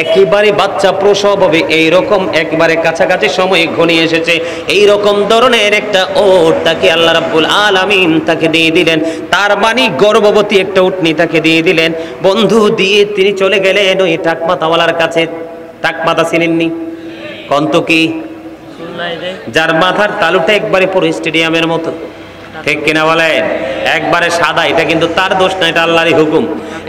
একেবারে বাচ্চা প্রসব হবে এইরকম একেবারে কাছাকাছি সময় ঘনিয়ে এসেছে, এইরকম ধরনের একটা ওট তাকে আল্লাহ রাব্বুল আলামিন তাকে দিয়ে দিলেন। তার মানে গর্ভবতী একটা উটনি তাকে দিয়ে দিলেন। বন্ধু দিয়ে তিনি চলে গেলেন ওই টাকমাথাওয়ালার কাছে। টাকমাথা চিনেননি? কন্ত কি? যার মাথার তালুটা একবারে পুরো স্টেডিয়ামের মতো, ঠিক কিনা বলেন? একবারে সাদা। এটা কিন্তু তার দোষ না, এটা আল্লাহরই হুকুম।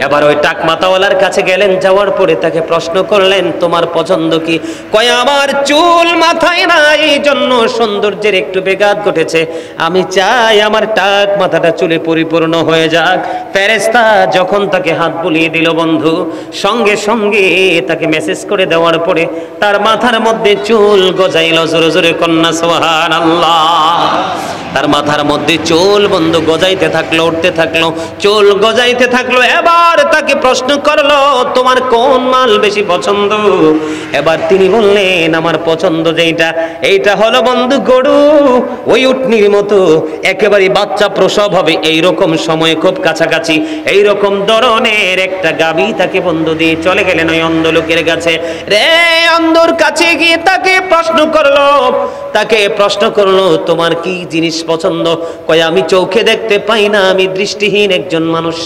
এবার ওই টাকমাথাওয়ালার কাছে গেলেন, যাওয়ার পরে তাকে প্রশ্ন করলেন তোমার পছন্দ কি? কয় আমার চুল মাথায় না, এই জন্য সৌন্দর্যের একটু বেঘাত ঘটেছে, আমি চাই আমার টাক মাথাটা চুলে পরিপূর্ণ হয়ে যাক। ফেরেশতা যখন তাকে হাত বুলিয়ে দিল বন্ধু, সঙ্গে সঙ্গে তাকে মেসেজ করে দেওয়ার পরে তার মাথার মধ্যে চুল গজাইল। জোরে জোরে কন্যা সুবহানাল্লাহ। তার মাথার মধ্যে চুল বন্ধু গজাইতে থাকলো, উঠতে থাকলো, চুল গজাইতে থাকলো। এবার তাকে প্রশ্ন করলো তোমার কোন মাল বেশি পছন্দ? এবার তিনি বললেন আমার পছন্দ যেটা, এইটা হলো বন্ধু গরু। ওই উটনির মতো একেবারে বাচ্চা প্রসব হবে এইরকম সময়, খুব কাছাকাছি এইরকম ধরনের একটা গাভী তাকে বন্ধু দিয়ে চলে গেলেন ওই অন্ধ লোকের কাছে। রে অন্ধর কাছে গিয়ে তাকে প্রশ্ন করলো তোমার কি জিনিস পছন্দ? কয় আমি চোখে দেখতে পাই না, আমি দৃষ্টিহীন একজন মানুষ।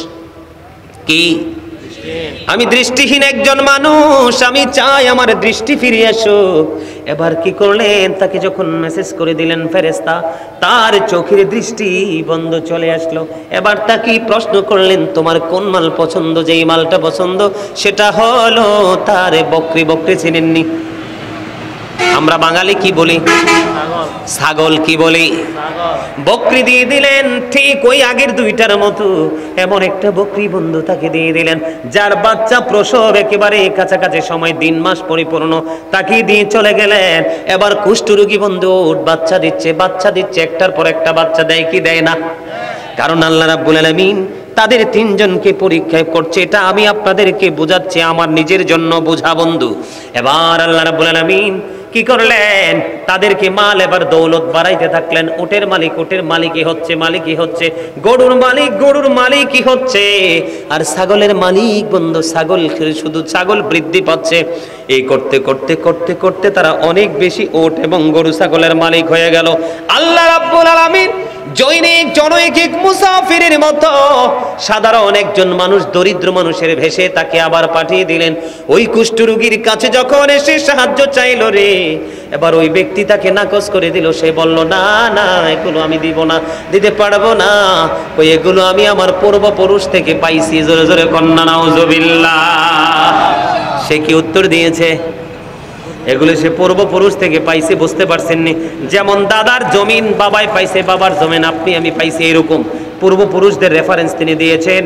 কি? আমি দৃষ্টিহীন একজন মানুষ, আমি চাই আমার দৃষ্টি ফিরে আসুক। এবার কি করলেন? তাকে যখন মেসেজ করে দিলেন ফেরেশতা, তার চোখের দৃষ্টি বন্ধ চলে আসলো। এবার তাকে প্রশ্ন করলেন তোমার কোন মাল পছন্দ? যেই মালটা পছন্দ সেটা হলো তার বকরি। বকরি চিনেননি? আমরা বাঙালি কি বলি? ছাগল। কি বলি? বকরি দিয়ে দিলেন। ঠিক ওই আগের দুইটার মতো এমন একটা বকরি বন্ধু তাকে দিয়ে দিলেন, যার বাচ্চা প্রসব একেবারে কাছাকাছি সময়, দিন মাস পরিপূর্ণ, তাকে দিয়ে চলে গেলেন। এবার কুষ্ঠরোগী বন্ধু বাচ্চা দিচ্ছে, একটার পর একটা বাচ্চা দেয় কি দেয় না? কারণ আল্লাহ রাব্বুল আলামিন তাদের তিনজনকে পরীক্ষা করছে। এটা আমি আপনাদেরকে বোঝাচ্ছি, আমার নিজের জন্য বোঝা বন্ধু। এবার আল্লাহ রাব্বুল আলামিন কি করলেন? তাদেরকে মাল এবার দৌলত বাড়াইতে থাকলেন। উটের মালিকই হচ্ছে, গরুর মালিকই হচ্ছে, আর ছাগলের মালিক বন্ধু শুধু ছাগল বৃদ্ধি পাচ্ছে। এই করতে করতে করতে করতে তারা অনেক বেশি উট এবং গরু ছাগলের মালিক হয়ে গেল। আল্লাহ রাব্বুল আলামিন জনৈক মুসাফিরের মতো সাধারণ একজন মানুষ, দরিদ্র মানুষের ভেষে তাকে আবার পাঠিয়ে দিলেন ওই কুষ্ঠরোগীর কাছে। যখন এসে সাহায্য চাইলো রে, এবার ওই ব্যক্তি তাকে নাকচ করে দিল। সে বলল না না, এগুলো আমি দিব না, দিতে পারবো না, ওই এগুলো আমি আমার পূর্বপুরুষ থেকে পাইছি। জোরে জোরে কন্যা নাউজুবিল্লাহ। সে কি উত্তর দিয়েছে? এগুলো সে পূর্বপুরুষ থেকে পাইছে, বুঝতে পারছেননি? যেমন দাদার জমিন বাবাই পাইছে, বাবার জমিন আপনি আমি পাইছি, এরকম পূর্বপুরুষদের রেফারেন্স তিনি দিয়েছেন।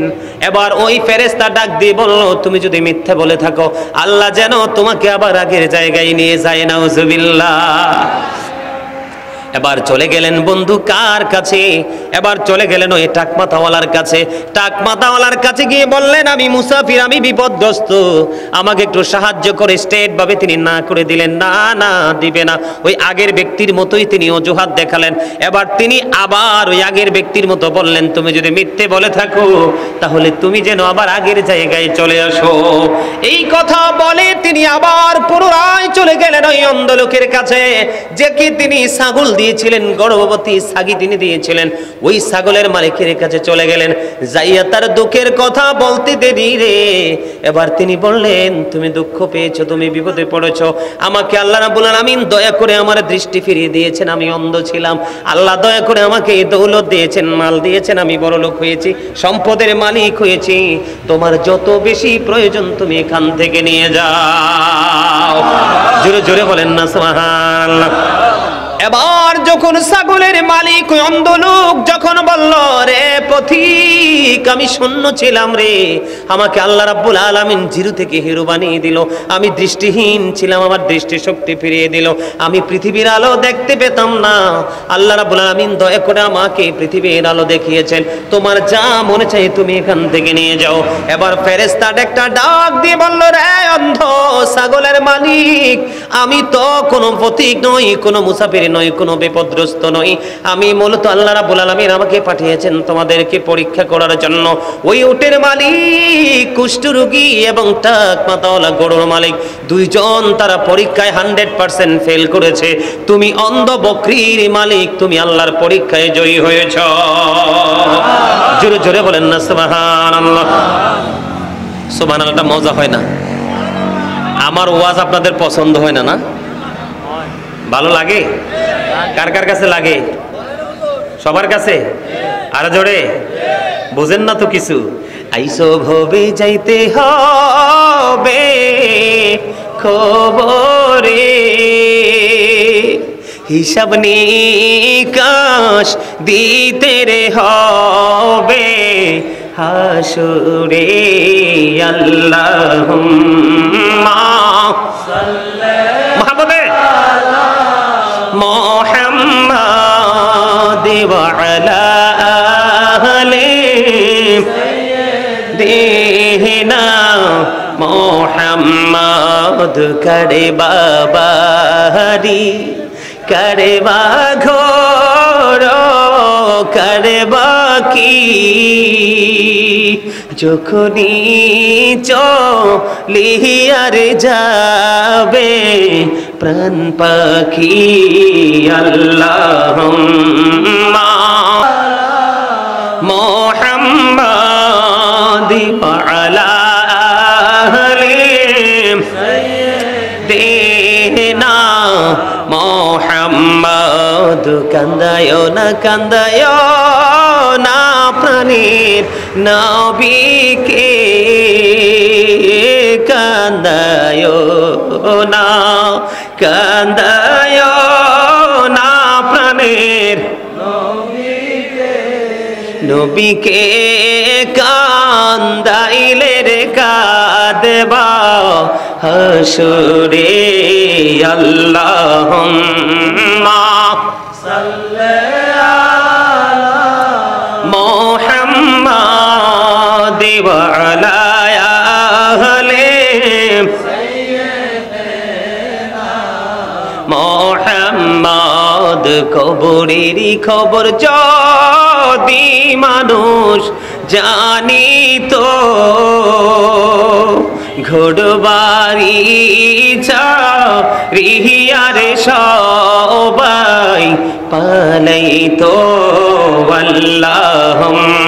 এবার ওই ফেরেশতা ডাক দিয়ে বলল, তুমি যদি মিথ্যা বলে থাকো আল্লাহ যেন তোমাকে আবার আগের জায়গায় নিয়ে যায়, নাউজুবিল্লাহ। এবার চলে গেলেন বন্ধু কার কাছে? এবার চলে গেলেন ওই টাকমাথাওয়ালার কাছে। টাকমাথাওয়ালার কাছে গিয়ে বললেন, আমি মুসাফির, আমি বিপদগ্রস্ত, আমাকে একটু সাহায্য করে। স্টেট ভাবে তিনি না করে দিলেন, না না দিবে না। ওই আগের ব্যক্তির মতোই তিনি অজুহাত দেখালেন। এবার তিনি আবার ওই আগের ব্যক্তির মতো বললেন, তুমি যদি মিথ্যে বলে থাকো তাহলে তুমি যেন আবার আগের জায়গায় চলে আসো। এই কথা বলে তিনি আবার পুনরায় চলে গেলেন ওই অন্ধ লোকের কাছে, যে কি তিনি ছাগল দিয়েছিলেন, গর্ভবতী ছাগি তিনি দিয়েছিলেন। ওই ছাগলের মালিকের কাছে চলে গেলেন, যাইয়া তার দুঃখের কথা বলতে দেরি রে। এবার তিনি বললেন, তুমি দুঃখ পেয়েছো, তুমি বিপদে পড়েছো, আমাকে আল্লাহ রাব্বুল আলামিন দয়া করে আমার দৃষ্টি ফিরিয়ে দিয়েছেন, আমি অন্ধ ছিলাম, আল্লাহ দয়া করে আমাকে এই দৌলত দিয়েছেন, মাল দিয়েছেন, আমি বড়লোক হয়েছি, সম্পদের মালিক হয়েছি, তোমার যত বেশি প্রয়োজন তুমি এখান থেকে নিয়ে যাও। জোরে জোরে বলেন না সুবহানাল্লাহ। এবার যখন ছাগলের মালিক ওই অন্ধ লোক যখন বলল, রে পথিক, আমি শূন্য ছিলাম রে, আমাকে আল্লাহ রাব্বুল আলামিন জিরো থেকে হিরো বানিয়ে দিল, আমি দৃষ্টিহীন ছিলাম, আমার দৃষ্টি শক্তি ফিরিয়ে দিল, আমি পৃথিবীর আলো দেখতে পেতাম না, আল্লাহ রাব্বুল আলামিন দয়া করে আমাকে পৃথিবীর আলো দেখিয়েছেন, তোমার যা মনে চাই তুমি এখান থেকে নিয়ে যাও। এবার ফেরেশতা একটা ডাক দিয়ে বলল, রে অন্ধ ছাগলের মালিক, আমি তো কোনো পথিক নই, কোনো মুসাফির নই, কোনো বিপদগ্রস্ত নই, আমি মূলত আল্লাহ রাব্বুল আলামিন আমাকে পাঠিয়েছেন তোমাদেরকে পরীক্ষা করার জন্য। ওই উটের মালিক, কুষ্ঠরোগী এবং টাকমাথাওয়ালা গরুর মালিক, দুইজন তারা পরীক্ষায় 100% ফেল করেছে। তুমি অন্ধ বকরির মালিক, তুমি আল্লাহর পরীক্ষায় জয়ী হয়েছ। জোরে জোরে বলেন না সুবহানাল্লাহ। সুবহানাল্লাহটা মজা হয় না? আমার ওয়াজ আপনাদের পছন্দ হয় না? না ভালো লাগে? কার কার কাছে লাগে? সবার কাছে? আর জোরে বুঝেন না তো কিছু? আইসো ভবে যাইতে হবে খবরে, হিসাব নিকাশ দিতে রে হবে হাসুরে। আল্লাহুম্মা সাল্লি মুহাম্মাদ ওয়া আলা আলি সাইয়্যিদিনা মুহাম্মদ। করে বাবারি করে বাঘর করে বাকি, যখনই চলিয়ার যাবে প্রাণ পাখি। আল্লাহুম্মা মুহাম্মাদ ওয়া আলা আলি সাইয়্যিদিনা মুহাম্মদ। কান্দায়ো না কান্দায়ো না প্রাণীর নবীকে, কান্দায়ো না কান্দায়ো না প্রাণের নবীকে, কান্দাইলে রে কাঁদবা হাসুরে। আল্লাহুম্মা সাল্লি আলা মুহাম্মাদ ওয়া আলা আলি সাইয়্যিদিনা মুহাম্মদ। কবরেরই খবর যদি মানুষ জানিত, ঘোড়বাড়ি রিহিয়ারে সবাই পালাইতো। আল্লাহুম্মা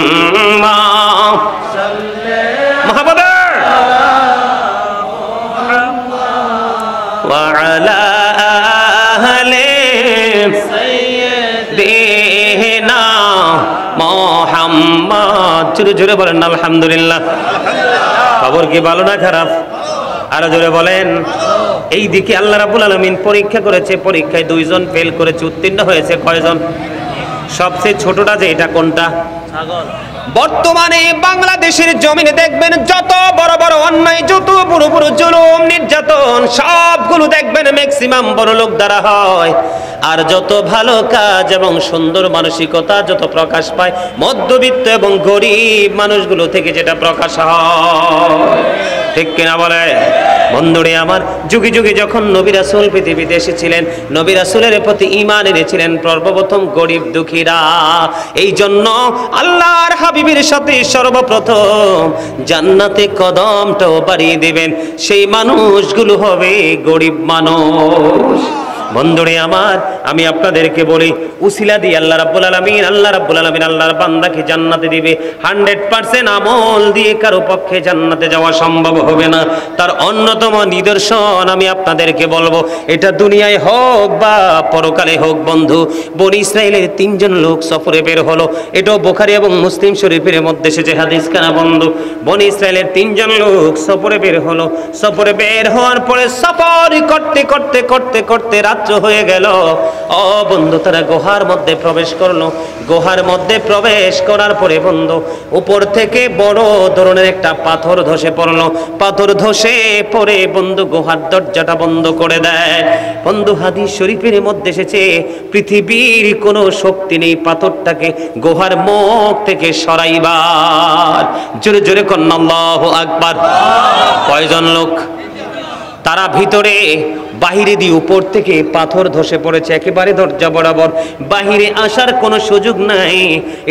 সাল্লি মুহাম্মাদ ওয়া আলা আলি সাইয়্যিদিনা মুহাম্মদ। জোরে জোরে বলেন আলহামদুলিল্লাহ। খবর কি ভালো না খারাপ? আরো জোরে বলেন। এই দিকে আল্লাহ রাব্বুল আলামিন পরীক্ষা করেছে, পরীক্ষায় 2 জন ফেল করেছে, উত্তীর্ণ হয়েছে কয়জন? সবচেয়ে ছোটটা যে এটা কোনটা? ছাগল। বর্তমানে বাংলাদেশের জমিনে দেখবেন যত বড় বড় অন্যায়, যত বড় বড় জুলুম নির্যাতন, সবগুলো দেখবেন ম্যাক্সিমাম বড় লোক দ্বারা হয়। আর যত ভালো কাজ এবং সুন্দর মানসিকতা যত প্রকাশ পায় মধ্যবিত্ত এবং গরিব মানুষগুলো থেকে যেটা প্রকাশ হয়। ঠিক কিনা বলে? বন্ধুরে আমার, যুগে যুগে যখন নবী রাসূল পৃথিবীতে এসেছিলেন, নবী রাসূলের প্রতি ঈমান এনেছিলেন সর্বপ্রথম গরিব দুঃখীরা। এই জন্য আল্লাহর হাবিবের সাথে সর্বপ্রথম জান্নাতে কদমটাও বাড়িয়ে দিবেন সেই মানুষগুলো হবে গরিব মানুষ। বন্ধুরে আমার, আমি আপনাদেরকে বলি, উসিলা দিয়ে আল্লাহ রাব্বুল আলামিন আল্লাহর বান্দাকে জান্নাতে দিবে। 100% আমল দিয়ে কারো পক্ষে জান্নাতে যাওয়া সম্ভব হবে না। তার অন্যতম নিদর্শন আমি আপনাদেরকে বলবো, এটা দুনিয়ায় হোক বা পরকালে হোক। বন্ধু, বনি ইসরাইলের 3 জন লোক সফরে বের হলো। এটাও বুখারী এবং মুসলিম শরীফের মধ্যে এসেছে হাদিস কানা। বন্ধু, বনি ইসরাইলের 3 জন লোক সফরে বের হলো। সফরে বের হওয়ার পরে সফর করতে করতে করতে করতে রাত্র হয়ে গেল। ও বন্ধু, তারা গুহার মধ্যে প্রবেশ করলো। গুহার মধ্যে প্রবেশ করার পরে বন্ধু, উপর থেকে বড় ধরনের একটা পাথর ধসে পড়লো। পাথর ধসে পড়ে বন্ধু গুহার দরজাটা বন্ধ করে দেয়। বন্ধু, হাদিস শরীফের মধ্যে এসেছে পৃথিবীর কোনো শক্তি নেই পাথরটাকে গুহার মুখ থেকে সরাইবার। জোরে জোরে কন্না আল্লাহু আকবার। কয়জন লোক? তারা ভিতরে, বাহিরে দিয়ে উপর থেকে পাথর ধসে পড়েছে একেবারে দরজা বরাবর, বাহিরে আসার কোনো সুযোগ নাই।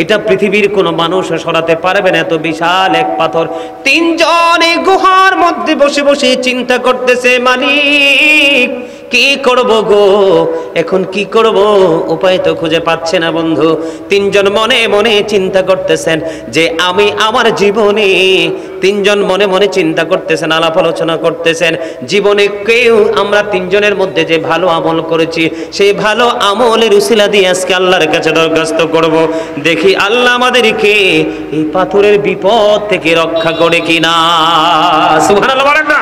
এটা পৃথিবীর কোনো মানুষ সরাতে পারবে না, এত বিশাল এক পাথর। 3 জন এই গুহার মধ্যে বসে বসে চিন্তা করতেছে, মালিক কি করব গো, এখন কি করব, উপায় তো খুঁজে পাচ্ছে না। বন্ধু, 3 জন মনে মনে চিন্তা করতেছেন যে আমি আমার জীবনে, 3 জন মনে মনে চিন্তা করতেছেন, আলাপ আলোচনা করতেছেন, জীবনে কেউ আমরা 3 জনের মধ্যে যে ভালো আমল করেছি সেই ভালো আমলের উসিলা দিয়ে আজকে আল্লাহর কাছে দরখাস্ত করব, দেখি আল্লাহ আমাদেরকে এই পাথরের বিপদ থেকে রক্ষা করে কিনা। সুবহানাল্লাহ বলেন না?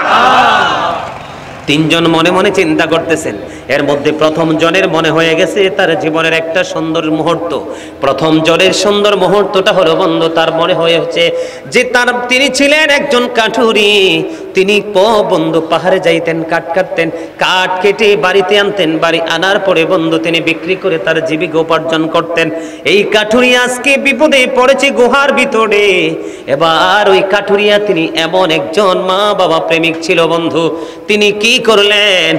3 জন মনে মনে চিন্তা করতেছেন। এর মধ্যে প্রথম জনের মনে হয়ে গেছে তার জীবনের একটা সুন্দর মুহূর্ত। প্রথম জনের সুন্দর মুহূর্তটা হলো বন্ধু, তার মনে হয়েছে যে তিনি ছিলেন একজন কাঠুরি। তিনি বন্ধু পাহাড়ে যাইতেন, কাঠ কাটতেন, কাঠ কেটে বাড়িতে আনতেন, বাড়ি আনার পরে বন্ধু তিনি বিক্রি করে তার জীবিকা উপার্জন করতেন। এই কাঠুরি আজকে বিপদে পড়েছে গুহার ভিতরে। এবার ওই কাঠুরিয়া তিনি এমন একজন মা বাবা প্রেমিক ছিল বন্ধু। তিনি কি করলেন?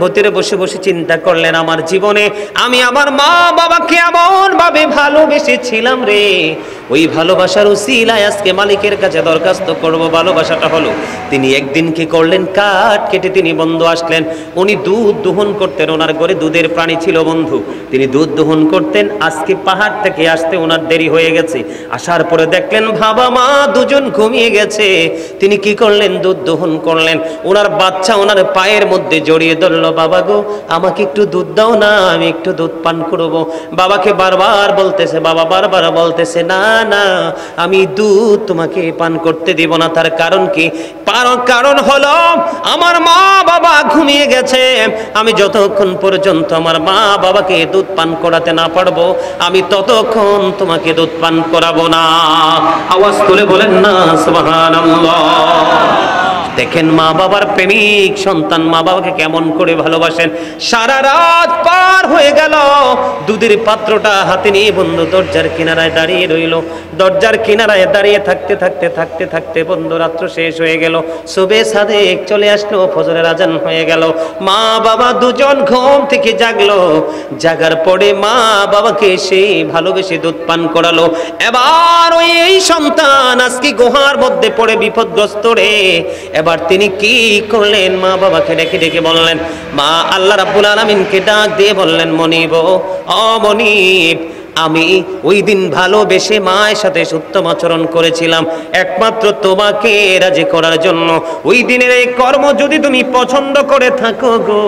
ভিতরে বসে বসে চিন্তা করলেন, আমার জীবনে আমি আমার মা বাবাকে এমন ভাবে ভালোবেসেছিলাম রে, ওই ভালোবাসার উসিলায় আজকে মালিকের কাছে দরখাস্ত করব। ভালোবাসাটা হলো, তিনি একদিন কি করলেন, কাঠ কেটে তিনি বন্ধু আসলেন। উনি দুধ দহন করতেন, ওনার ঘরে দুধের প্রাণী ছিল বন্ধু। তিনি দুধ দহন করতেন। আজকে পাহাড় থেকে আসতে ওনার দেরি হয়ে গেছে। আসার পরে দেখলেন বাবা মা দুজন ঘুমিয়ে গেছে। তিনি কি করলেন, দুধ দহন করলেন। ওনার বাচ্চা ওনার পায়ের মধ্যে জড়িয়ে ধরলো, বাবা গো আমাকে একটু দুধ দাও না, আমি একটু দুধ পান করব। বাবাকে বারবার বলতেছে, বাবা বারবার বলতেছে, না না আমি দুধ তোমাকে পান করতে দিব না। তার কারণ কি? কারণ হলো আমার মা বাবা ঘুমিয়ে গেছে। আমি যতক্ষণ পর্যন্ত আমার মা বাবাকে দুধ পান করাতে না পারবো আমি ততক্ষণ তোমাকে দুধ পান করাবো না। আওয়াজ তুলে বলেন না সুবহানাল্লাহ। দেখেন মা বাবার প্রেমিক সন্তান মা বাবাকে কেমন করে ভালোবাসেন। সারা রাত পার হয়ে গেল, দুধের পাত্রটা হাতে নিয়ে বন্ধু দরজার কিনারায় দাঁড়িয়ে রইল। দরজার কিনারায় দাঁড়িয়ে থাকতে থাকতে থাকতে থাকতে বন্ধু রাত্র শেষ হয়ে গেল। সুবে সাদেক চলে আসলো, ফজরের আজান হয়ে গেল। মা বাবা দুজন ঘুম থেকে জাগলো। জাগার পরে মা বাবাকে সেই ভালোবেসে দুধ পান করালো। এবার ওই সন্তান আজকে গুহার মধ্যে পড়ে বিপদগ্রস্ত রে। এবার তিনি কি করলেন, মা বাবাকে ডেকে ডেকে বললেন, মা আল্লাহ রাব্বুল আলামিনকে ডাক দিয়ে বললেন, মনিব ও মনিব আমি ওই দিন ভালোবেসে মায়ের সাথে উত্তম আচরণ করেছিলাম একমাত্র তোমাকে রাজি করার জন্য। ওই দিনের এই কর্ম যদি তুমি পছন্দ করে থাকো গো,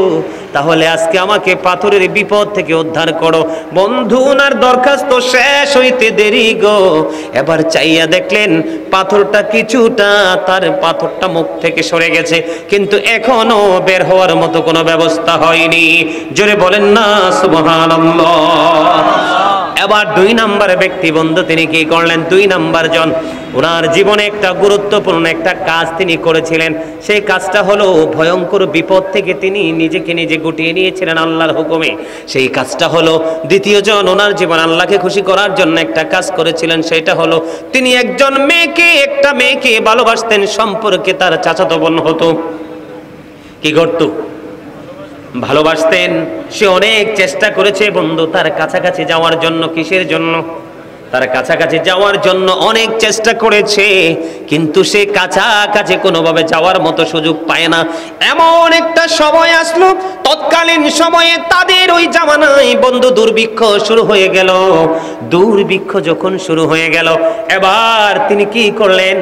তাহলে আজকে আমাকে পাথরের বিপদ থেকে উদ্ধার করো। বন্ধু ওনার দরখাস্ত শেষ হইতে দেরি গো, এবার চাইয়া দেখলেন পাথরটা কিছুটা, তার পাথরটা মুখ থেকে সরে গেছে, কিন্তু এখনো বের হওয়ার মতো কোনো ব্যবস্থা হয়নি। জোরে বলেন না সুবহানাল্লাহ। এবার 2 নাম্বার ব্যক্তি বন্ধু তিনি কি করলেন? 2 নাম্বার জন ওনার জীবনে একটা গুরুত্বপূর্ণ একটা কাজ তিনি করেছিলেন। সেই কাজটা হলো ভয়ঙ্কর বিপদ থেকে তিনি নিজেকে নিজে গুটিয়ে নিয়েছিলেন আল্লাহর হুকুমে। সেই কাজটা হলো দ্বিতীয় জন ওনার জীবন আল্লাহকে খুশি করার জন্য একটা কাজ করেছিলেন। সেটা হলো তিনি একটা মেয়েকে ভালোবাসতেন, সম্পর্কে তার চাচাতো বোন হতো। কি করতো? ভালোবাসতেন। সে অনেক চেষ্টা করেছে বন্ধু তার কাছাকাছি যাওয়ার জন্য। কিসের জন্য? তার কাছাকাছি যাওয়ার জন্য অনেক চেষ্টা করেছে, কিন্তু সে কাছাকাছি কোনোভাবে যাওয়ার মতো সুযোগ পায় না। এমন একটা সময় আসলো, তৎকালীন সময়ে তাদের ওই জামানায় বন্ধু দুর্ভিক্ষ শুরু হয়ে গেল। দুর্ভিক্ষ যখন শুরু হয়ে গেল, এবার তিনি কি করলেন?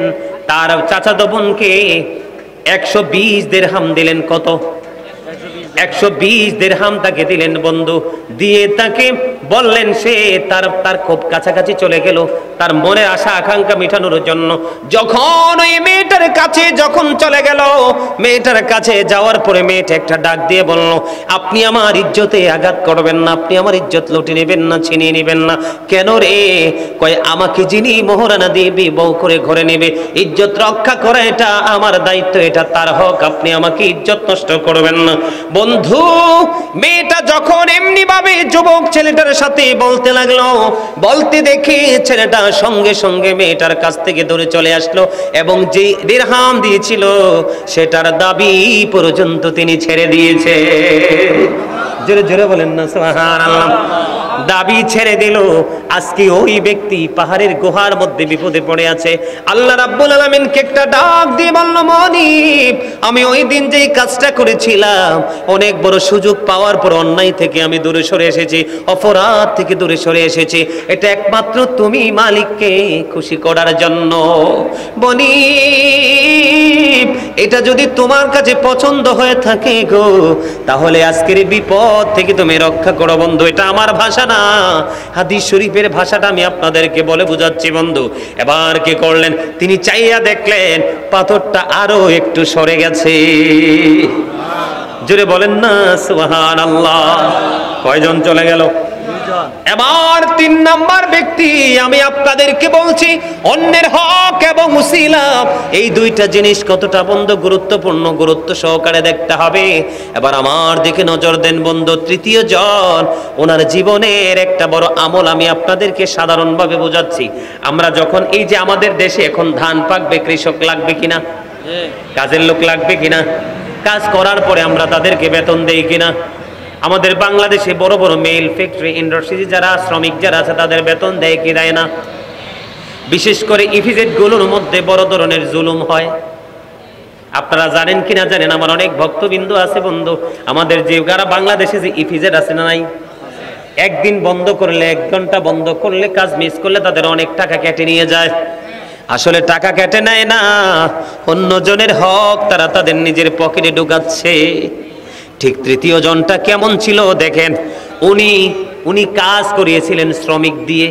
তার চাচাতো বোনকে 120 দিরহাম দিলেন। কত? 120 দিরহাম তাকে দিলেন বন্ধু। দিয়ে তাকে বললেন সে তার খুব কাছাকাছি চলে গেল তার মনের আশা আকাঙ্ক্ষা মেটানোর জন্য। যখন ওই মেয়েটার কাছে যখন চলে গেল, মেয়েটার কাছে যাওয়ার পরে মেয়েটা একটা ডাক দিয়ে বলল, আপনি আমার ইজ্জতে আঘাত করবেন না, আপনি আমার ইজ্জত লুটে নেবেন না, ছিনিয়ে নেবেন না। কেন রে? কয় আমাকে যিনি মোহরানা দিবি বউ করে ঘরে নেবে, ইজ্জত রক্ষা করা এটা আমার দায়িত্ব, এটা তার হক, আপনি আমাকে ইজ্জত নষ্ট করবেন না। বন্ধু মেয়েটা যখন এমনি ভাবে যুবক ছেলেটার সাথে বলতে লাগলো, বলতে দেখে ছেলেটা সঙ্গে সঙ্গে মেয়েটার কাছ থেকে দূরে চলে আসলো এবং যে দিরহাম দিয়েছিল সেটার দাবি পর্যন্ত তিনি ছেড়ে দিয়েছে। জোরে জোরে বলেন না সুবহানাল্লাহ। দাবি ছেড়ে দিল। আজকে ওই ব্যক্তি পাহাড়ের গুহার মধ্যে বিপদে পড়ে আছে। আল্লাহ রাব্বুল আলামিনকে একটা ডাক দিয়ে বলল, মনিব আমি ওই দিন যেই কাজটা করেছিলাম, অনেক বড় সুযোগ পাওয়ার পর অন্যায় থেকে আমি দূরে সরে এসেছি, অপরাধ থেকে দূরে সরে এসেছি, এটা একমাত্র তুমি মালিককে খুশি করার জন্য। মনিব এটা যদি তোমার কাছে পছন্দ হয়ে থাকে গো, তাহলে আজকের বিপদ থেকে তুমি রক্ষা করো। বন্ধু এটা আমার ভাষা না, হাদিস শরীফের ভাষাটা আমি আপনাদেরকে বলে বুঝাচ্ছি বন্ধু। এবার কি করলেন? তিনি চাইয়া দেখলেন পাথরটা আরো একটু সরে গেছে। জোরে বলেন না সুবহানাল্লাহ। কয়জন চলে গেল? এবার 3 নাম্বার ব্যক্তি আমি আপনাদেরকে বলছি, অন্যের হক এবং উসিলা এই দুইটা জিনিস কতটা বন্ধু গুরুত্বপূর্ণ, গুরুত্ব সহকারে দেখতে হবে। এবার আমার দিকে নজর দেন বন্ধু। 3য় জন ওনার জীবনের একটা বড় আমল আমি আপনাদেরকে সাধারণভাবে বোঝাচ্ছি। আমরা যখন এই যে আমাদের দেশে এখন ধান পাকবে, কৃষক লাগবে কিনা? কাজের লোক লাগবে কিনা? কাজ করার পরে আমরা তাদেরকে বেতন দেই কিনা? আমাদের বাংলাদেশে বড় বড় মিল, ফ্যাক্টরি, ইন্ডাস্ট্রি যারা শ্রমিক যারা আছে তাদের বেতন দেয় কি দেয় না? বিশেষ করে ইপিজেড গুলোর মধ্যে বড় ধরনের জুলুম হয়। আপনারা জানেন কিনা জানেন, আমার অনেক ভক্তবিন্দু আছে বন্ধু, আমাদের যে যারা বাংলাদেশে যে ইপিজেড আছে না নাই, একদিন বন্ধ করলে, 1 ঘন্টা বন্ধ করলে, কাজ মিস করলে তাদের অনেক টাকা কেটে নিয়ে যায়। আসলে টাকা কেটে নেয় না, অন্যজনের হক তারা তাদের নিজের পকেটে ঢুকাচ্ছে। ঠিক 3য় জনটা কেমন ছিল দেখেন। উনি কাজ করিয়েছিলেন শ্রমিক দিয়ে,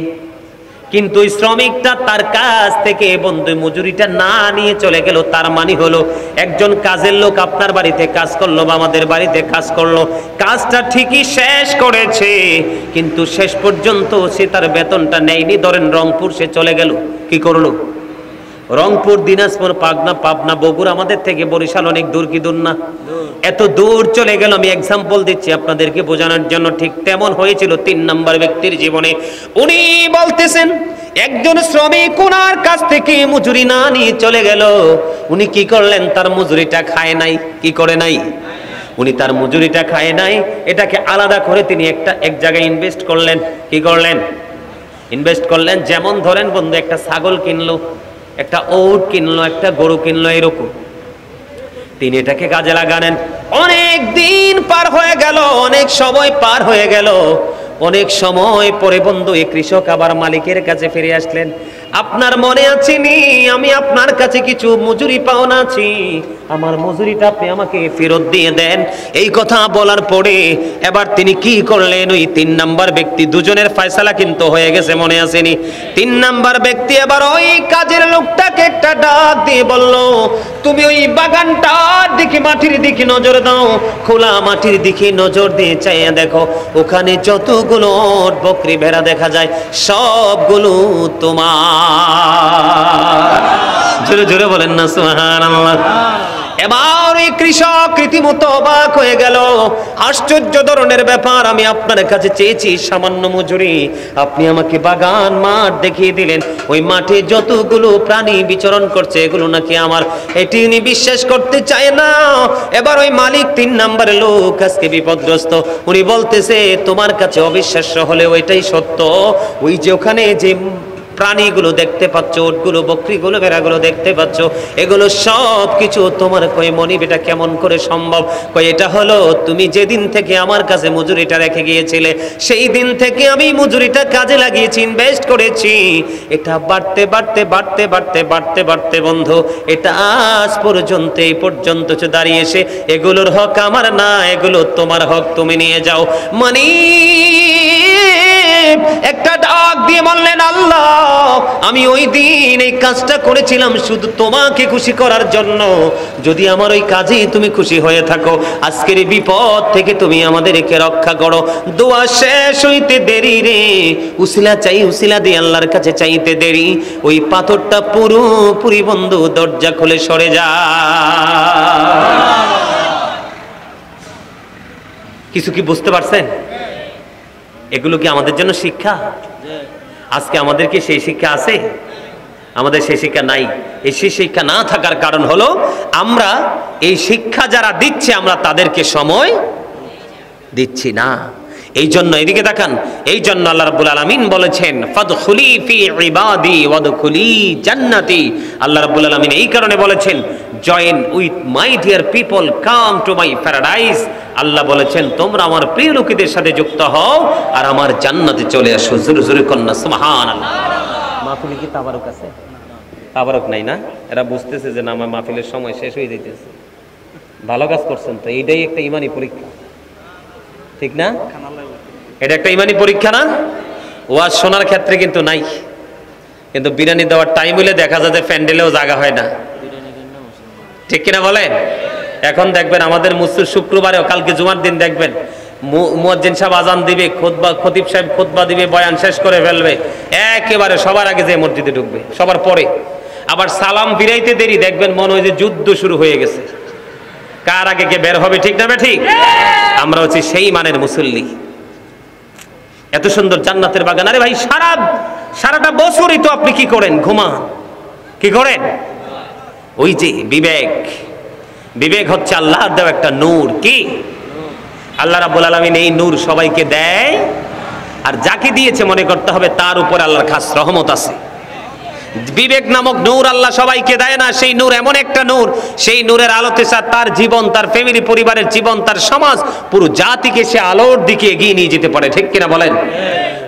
কিন্তু ওই শ্রমিকটা তার কাছ থেকে বন্ধু মজুরিটা না নিয়ে চলে গেল। তার মানে হলো একজন কাজের লোক আপনার বাড়িতে কাজ করলো বা আমাদের বাড়িতে কাজ করলো, কাজটা ঠিকই শেষ করেছে, কিন্তু শেষ পর্যন্ত সে তার বেতনটা নেয়নি। ধরেন রংপুর সে চলে গেল, কি করলো? রংপুর, দিনাজপুর, পাবনা, বগুড়া, আমাদের থেকে বরিশাল অনেক দূর, কি দূর না? এত দূর চলে গেল। আমি এক্সাম্পল দিচ্ছি আপনাদেরকে বোঝানোর জন্য। ঠিক তেমন হয়েছিল 3 নাম্বার ব্যক্তির জীবনে। উনি বলতেছেন একজন শ্রমিক ওনার কাছ থেকে মজুরি না নিয়ে চলে গেল। উনি কি করলেন? তার মজুরিটা খায় নাই। কি করে নাই? উনি তার মজুরিটা খায় নাই, এটাকে আলাদা করে তিনি এক জায়গায় ইনভেস্ট করলেন। কি করলেন? ইনভেস্ট করলেন। যেমন ধরেন বন্ধু একটা ছাগল কিনলো, একটা ওট কিনলো, একটা গরু কিনলো, এরকম তিনি এটাকে কাজে লাগালেন। অনেক দিন পার হয়ে গেল, অনেক সময় পার হয়ে গেল। অনেক সময় পরে বন্ধু এই কৃষক আবার মালিকের কাছে ফিরে আসলেন। আপনার মনে আছে নি আমি আপনার কাছে কিছু মজুরি পাওনা আছি, আমার মজুরিটা আপনি আমাকে ফেরত দিয়ে দেন। এই কথা বলার পরে এবার তিনি কি করলেন, ওই 3 নাম্বার ব্যক্তি, দুজনের ফয়সালা কিন্তু হয়ে গেছে, মনে আসেনি? 3 নাম্বার ব্যক্তি এবার ওই কাজের লোকটাকে একটা ডাক দিয়ে বলল, তুমি ওই বাগানটার দিকে, মাটির দিকে নজর দাও, খোলা মাটির দিকে নজর দিয়ে চাইয়া দেখো, ওখানে যতগুলো বকরি ভেড়া দেখা যায় সবগুলো তোমার। জোরে জোরে বলেন না সুবহানাল্লাহ। এবার এই কৃষক রীতিমতো অবাক হয়ে গেল, আশ্চর্য ধরনের ব্যাপার, আমি আপনার কাছে চেয়েছি সামান্য মজুরি, আপনি আমাকে বাগান মাঠ দেখিয়ে দিলেন, ওই মাঠে যতগুলো প্রাণী বিচরণ করছে এগুলো নাকি আমার। এটি উনি বিশ্বাস করতে চায় না। এবার ওই মালিক 3 নাম্বারের লোক আজকে বিপদগ্রস্ত, উনি বলতেছে তোমার কাছে অবিশ্বাস্য হলেও এটাই সত্য, ওই যে ওখানে যে প্রাণীগুলো দেখতে পাচ্ছ, ওটগুলো, বকরিগুলো, ভেড়াগুলো দেখতে পাচ্ছ, এগুলো সব কিছু তোমার। কই মনিব এটা কেমন করে সম্ভব? কই এটা হলো তুমি যেদিন থেকে আমার কাছে মজুরিটা রেখে গিয়েছিলে সেই দিন থেকে আমি মজুরিটা কাজে লাগিয়েছি, ইনভেস্ট করেছি, এটা বাড়তে বাড়তে বাড়তে বাড়তে বাড়তে বাড়তে বন্ধু এটা আজ পর্যন্ত এই পর্যন্ত দাঁড়িয়ে এসে এগুলোর হক আমার না, এগুলো তোমার হক, তুমি নিয়ে যাও। একটা ডাক দিয়ে বললেন, আল্লাহ আমি ওই দিন এই কাজটা করেছিলাম শুধু তোমাকে খুশি করার জন্য, যদি আমার ওই কাজে তুমি খুশি হয়ে থাকো, আজকের এই বিপদ থেকে তুমি আমাদেরকে রক্ষা করো। দোয়া শেষ হইতে দেরি রে, উসিলা চাই, উসিলা দিয়ে আল্লাহর কাছে চাইতে দেরি, ওই পাথরটা পুরোপুরি বন্ধু দরজা খুলে সরে যা। কিছু কি বুঝতে পারছেন? এগুলো কি আমাদের জন্য শিক্ষা? আজকে আমাদের কি সেই শিক্ষা আছে? আমাদের সেই শিক্ষা নাই। এই সেই শিক্ষা না থাকার কারণ হলো আমরা এই শিক্ষা যারা দিচ্ছে আমরা তাদেরকে সময় দিচ্ছি না। এই জন্য এদিকে তাকান, এই জন্য আল্লাহ রাব্বুল আলামিন বলেছেন ফাদখুলি ফি ইবাদি ওয়াদখুলি জান্নাতি। আল্লাহ রাব্বুল আলামিন এই কারণে বলেছেন join with my dear people, come to my paradise. Allah বলেছেন তোমরা আমার প্রিয় লোকেদের সাথে যুক্ত হও আর আমার জান্নাতে চলে আসো। জোরে জোরে কন্যা সুবহানাল্লাহ। মাহফিলে কি তাবারুক আছে? তাবারুক নাই না? এরা বুঝতেছে যে না আমার মাহফিলের সময় শেষ হয়ে যাইতেছে। ভালো কাজ করছেন তো, এইটাই একটা ঈমানি পরীক্ষা, ঠিক না? এটা একটা ঈমানি পরীক্ষা না? ওয়াজ শোনার ক্ষেত্রে কিন্তু নাই, কিন্তু বিরিয়ানি দেওয়ার টাইম হলে দেখা যায় যে প্যান্ডেলেও জায়গা হয় না, ঠিক কিনা বলেন? এখন দেখবেন আমাদের মুসলিম শুক্রবারেও, কালকে জুমার দিন দেখবেন মুয়াজ্জিন সাহেব আজান দিবে, খতিব সাহেব খুতবা দিবে, বয়ান শেষ করে ফেলবে, একেবারে সবার আগে যে মসজিদে ঢুকবে, সবার পরে। আবার সালাম ফিরাইতে দেরি, দেখবেন মনে হয় যে যুদ্ধ শুরু হয়ে গেছে, কার আগে কে বের হবে, ঠিক না ঠিক? আমরা হচ্ছে সেই মানের মুসল্লি। এত সুন্দর জান্নাতের বাগান, আরে ভাই সারাটা বছরই তো আপনি কি করেন? ঘুমান। কি করেন? ওই যে বিবেক হচ্ছে আল্লাহর দেওয়া একটা নূর। কি আল্লাহ রাব্বুল আলামিন এই নূর সবাইকে দেয়, আর যাকে দিয়েছে মনে করতে হবে তার উপর আল্লাহর খাস রহমত আছে। বিবেক নামক নূর আল্লাহ সবাইকে দেয় না, সেই নূর এমন একটা নূর, সেই নূরের আলোতে তার জীবন, তার ফ্যামিলি, পরিবারের জীবন, তার সমাজ, পুরো জাতিকে সে আলোর দিকে এগিয়ে নিয়ে যেতে পারে, ঠিক কিনা বলেন?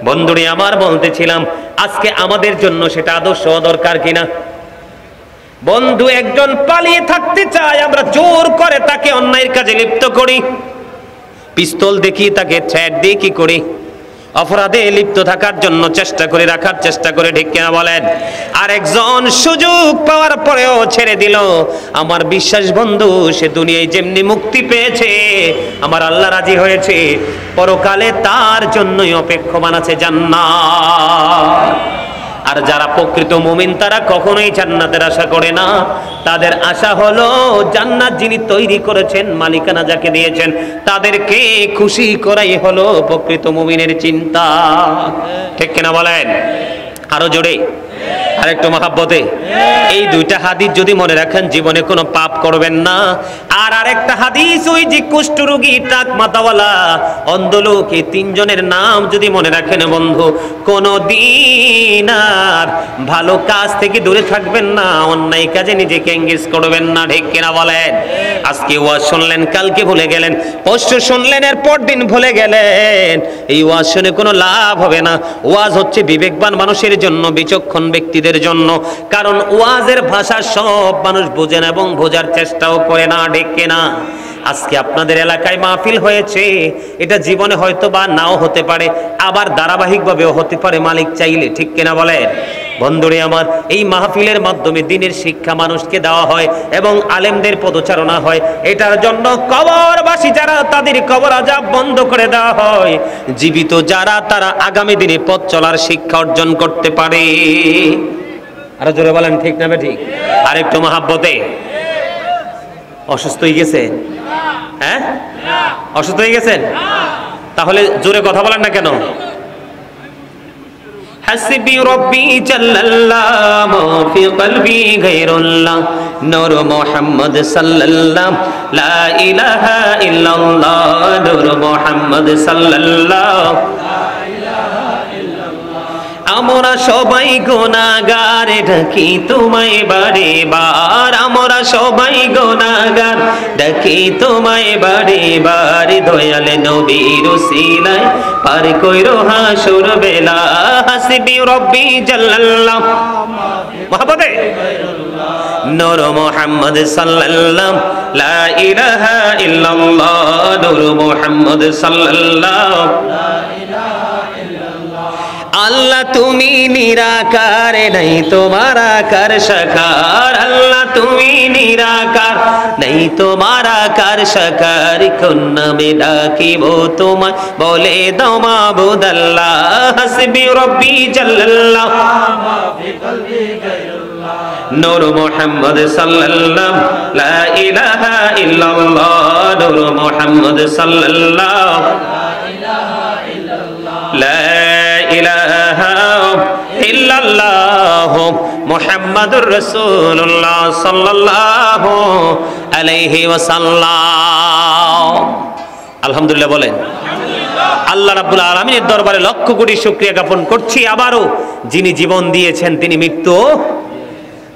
বন্ধুরে আমার বলতেছিলাম আজকে আমাদের জন্য সেটা আদর্শ দরকার কিনা? বন্ধু একজন পালিয়ে থাকতে চায়, আমরা জোর করে তাকে অন্যায়ের কাজে লিপ্ত করি, পিস্তল দেখি তাকে থ্রেট দিয়ে কি করি, অপরাধে লিপ্ত থাকার জন্য চেষ্টা করে রাখার চেষ্টা করে, ঠিক কিনা বলেন? আর একজন সুযোগ পাওয়ার পরেও ছেড়ে দিল। আমার বিশ্বাস বন্ধু সে দুনিয়ায় যেমনি মুক্তি পেয়েছে, আমার আল্লাহ রাজি হয়েছে, পরকালে তার জন্যই অপেক্ষমান আছে জান্নাত। আর যারা প্রকৃত মুমিন তারা কখনোই জান্নাতের আশা করে না, তাদের আশা হলো জান্নাত যিনি তৈরি করেছেন, মালিকানা যাকে দিয়েছেন, তাদেরকে খুশি করাই হলো প্রকৃত মুমিনের চিন্তা, ঠিক কিনা বলেন? আরো জোরে, আরেকটু মহাব্বতে এই দুইটা হাদিস যদি মনে রাখেন জীবনে কোনো পাপ করবেন না। আর আরেকটা হাদিস ওই যে কুষ্ঠরোগী, টাক মাথাওয়ালা, অন্ধ লোক, এই তিনজনের নাম যদি মনে রাখেন বন্ধু, কোনো দিন আর ভালো কাজ থেকে দূরে থাকবেন না, অন্যায় কাজে নিজেকে এঙ্গেজ করবেন না। ঠিক কিনা বলেন? আজকে ওয়াজ শুনলেন, কালকে ভুলে গেলেন, পরশু শুনলেন, এর পর দিন ভুলে গেলেন, এই ওয়াজ শুনে কোনো লাভ হবে না। ওয়াজ হচ্ছে বিবেকবান মানুষের জন্য, বিচক্ষণ ব্যক্তিদের জন্য, কারণ ওয়াজের ভাষা সব মানুষ বোঝে না এবং বোঝার চেষ্টাও করে না। ঠিক কিনা? আজকে আপনাদের এলাকায় মাহফিল হয়েছে, এটা জীবনে হয়তো বা নাও হতে পারে, আবার ধারাবাহিকভাবেও হতে পারে মালিক চাইলে। ঠিক কিনা বলেন? বন্ধুরে আমার, এই মাহফিলের মাধ্যমে দ্বীনের শিক্ষা মানুষকে দেওয়া হয় এবং আলেমদের পদচারণা হয়। এটার জন্য কবরবাসী যারা, তাদের কবর আযাব বন্ধ করে দেওয়া হয়। জীবিত যারা, তারা আগামী দিনে পথ চলার শিক্ষা অর্জন করতে পারে। আরো জোরে বলেন, ঠিক না ঠিক? আরেকটু মহাব্বতে। অসুস্থ হয়ে গেছেন? হ্যাঁ, অসুস্থ হয়ে গেছেন? তাহলে জোরে কথা বলেন না কেন? হাসবি রব্বি জাল্লাল্লাহ মা ফি কলবি গায়রুল্লাহ নূর মুহাম্মদ সাল্লাল্লাহ লা ইলাহা ইল্লাল্লাহ নূর মুহাম্মদ সাল্লাল্লাহ। আমরা সবাই গুনাহগার, ডাকি তোমায় বারে বার, আমরা সবাই গুনাহগার, ডাকি তোমায় বারে বার, দয়াল নবীর উসিলায় পার কইরো হাসর বেলা। হাসবি রব্বি জাল্লাল্লাহ মহব্বতে নূর মুহাম্মদ সাল্লাল্লাহ লা ইলাহা ইল্লাল্লাহ নূর মুহাম্মদ সাল্লাল্লাহ। আল্লাহ তুমি নিরাকার, নাই তোমার আকার সাকার, আল্লাহ তুমি নিরাকার, নাই তোমার আকার সাকার, কোন নামে ডাকিব তোমায় বলে দাও মাবুদ আল্লাহ। হাসবি রব্বি জাল্লাল্লাহ নূর মুহাম্মদ সাল্লাল্লাহ লা ইলাহা ইল্লাল্লাহ নূর মুহাম্মদ সাল্লাল্লাহ লা ইলাহা ইল্লাল্লাহ মুহাম্মাদুর রাসূলুল্লাহ সাল্লাল্লাহু আলাইহি ওয়াসাল্লাম। আলহামদুলিল্লাহ বলেন। আল্লাহ রাব্বুল আলামিনের দরবারে লক্ষ কোটি শুকরিয়া জ্ঞাপন করছি আবারও, যিনি জীবন দিয়েছেন তিনি মৃত্যু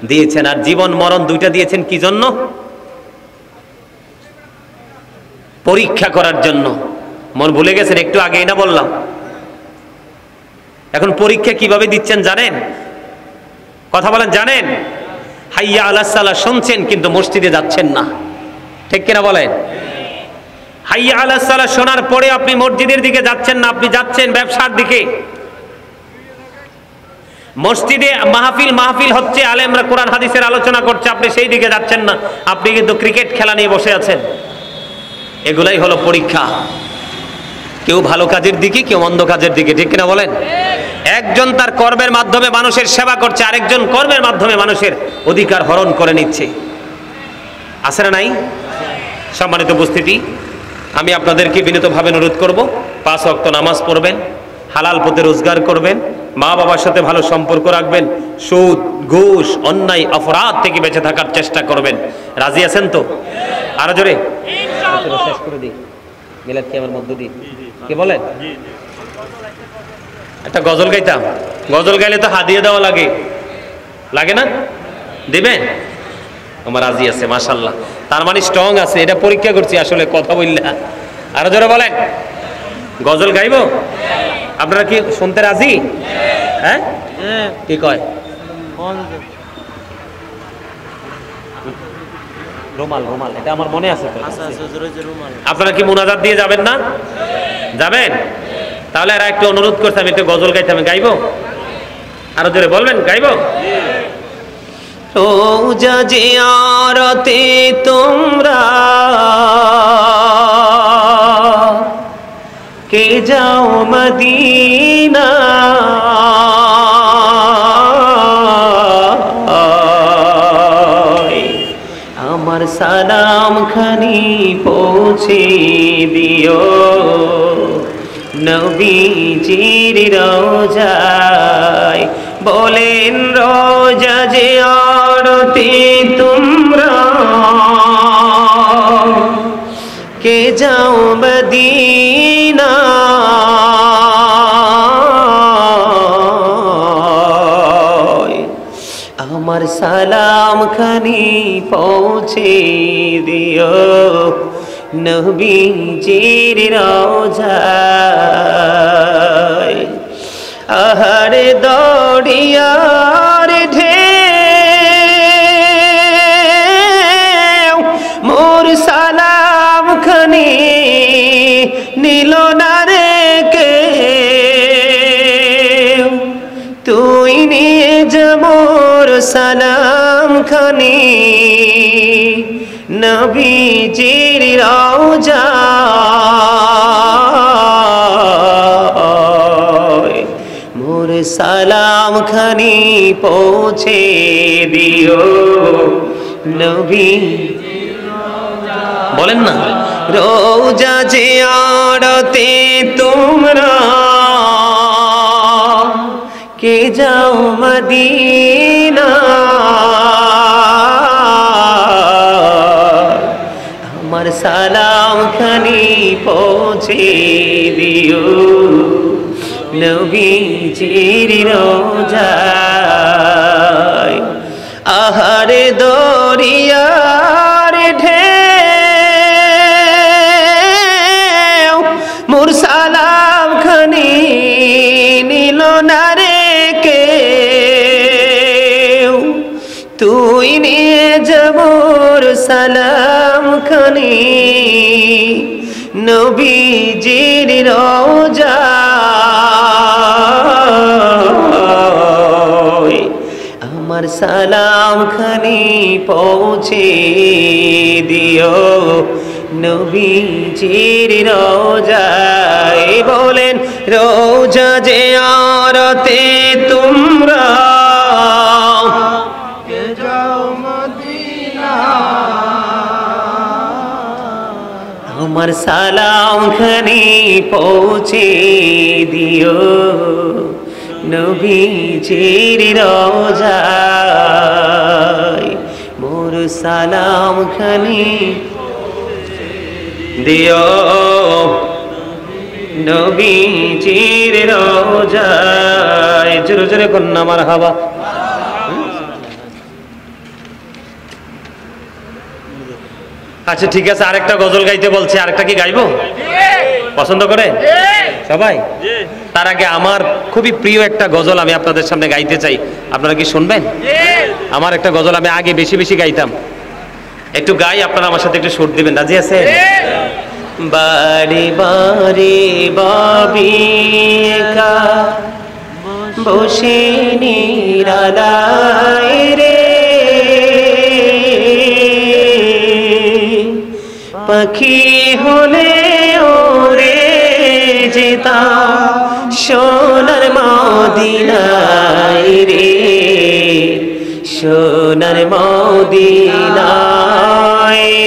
দিয়েছেন, আর জীবন মরণ দুইটা দিয়েছেন কি জন্য? পরীক্ষা করার জন্য। মন ভুলে গেছেন? একটু আগেই না বললাম? এখন পরীক্ষা কিভাবে দিচ্ছেন জানেন? কথা বলেন, জানেন? হাইয়া আলাস সালাহ শুনছেন কিন্তু মসজিদে যাচ্ছেন না। ঠিক কিনা বলেন? হাইয়া আলাস সালাহ শোনার পরে আপনি মসজিদের দিকে যাচ্ছেন না, আপনি যাচ্ছেন ব্যবসার দিকে। মসজিদে মাহফিল হচ্ছে, আলেমরা কোরআন হাদিসের আলোচনা করছে, আপনি সেই দিকে যাচ্ছেন না, আপনি কিন্তু ক্রিকেট খেলা নিয়ে বসে আছেন। এগুলাই হলো পরীক্ষা। কেউ ভালো কাজের দিকে, কেউ মন্দ কাজের দিকে। ঠিক কিনা বলেন? একজন তার কর্মের মাধ্যমে মানুষের সেবা করছে, আরেকজন কর্মের মাধ্যমে মানুষের অধিকার হরণ করে নিচ্ছে। আছে না নাই? সম্মানিত উপস্থিতি, আমি আপনাদেরকে বিনীতভাবে অনুরোধ করব, 5 ওয়াক্ত নামাজ পড়বেন, হালাল পথে রোজগার করবেন, মা বাবার সাথে ভালো সম্পর্ক রাখবেন, সুদ ঘুষ অন্যায় অপরাধ থেকে বেঁচে থাকার চেষ্টা করবেন। রাজি আছেন তো? আরো জোরে শেষ করে দিই। মিলাদ কি আমার মধ্য দিয়ে কি বলেন? একটা গজল গাইতাম। গজল গাইলে তো হাদিয়া দেওয়া লাগে, লাগে না? দিবেন? আমার রাজি আছে মাশাআল্লাহ, তার মানে স্ট্রং আছে। এটা পরীক্ষা করছি আসলে কথা বললা। আরো জোরে বলেন। গজল গাইবো? আপনারা কি শুনতে রাজি? হ্যাঁ, কি কয়? রুমাল রুমাল এটা আমার মনে আছে। আপনারা কি মুনাজাত দিয়ে যাবেন না? যাবেন? তাহলে আর একটু অনুরোধ করতে, আমি একটু গজল গাইতাম, গাইবো? আরো জোরে বলবেন, গাইবো? রোজা জিয়ারতে তোমরা কে যাও মদিনা, আমার সালাম খানি পৌঁছে দিও নবীজির রওজায় বলেন রোজা যে আরতি তোমরা কে যাও মদিনা আমার সালাম খানি পৌঁছে দিও নবীজির রওজায় আহারে দড়িয়ার ঢেউ মোর সালাম খানি নিল না রে কেউ তুই নিয়ে যা মোর সালাম খানি নবীজির রওজায় মোর সালাম খানি পৌঁছে দিও নবী বলেন না রোজা যে আরতে তোমরা কে যাও মদিনা আমার সালাম খানি পৌঁছে দিও নবীজির রওজায় আহারে দরিয়ার ঢেউ মোর সালাম খানি নিল না রে কেউ তুই নিয়ে যাব মোর সালাম খানি নবীজির রওজায় আমার সালাম খানি পৌঁছে দিও নবীজির রওজায় বলেন রওজা যে আরতে তোমরা কে যাও মদিনা আমার সালাম খানি পৌঁছে দিও নবীজির রওজায় মোর সালাম খানি দিও নবীজির রওজায় জোরে জোরে কন্যা মারহাবা আচ্ছা ঠিক আছে আরেকটা গজল গাইতে বলছে আরেকটা কি গাইবো পছন্দ করে সবাই তার আগে আমার খুবই প্রিয় একটা গজল আমি আপনাদের সামনে গাইতে চাই আপনারা কি শুনবেন আমার একটা গজল আমি আগে বেশি বেশি গাইতাম একটু গাই আপনারা আমার সাথে একটু সুর দিবেন রাজি আছে বারে বারে বাবি একা বসে নিরালায় রে পাখি হলে ওরে যেতা সোনার মদিনায় রে সোনার মদিনায়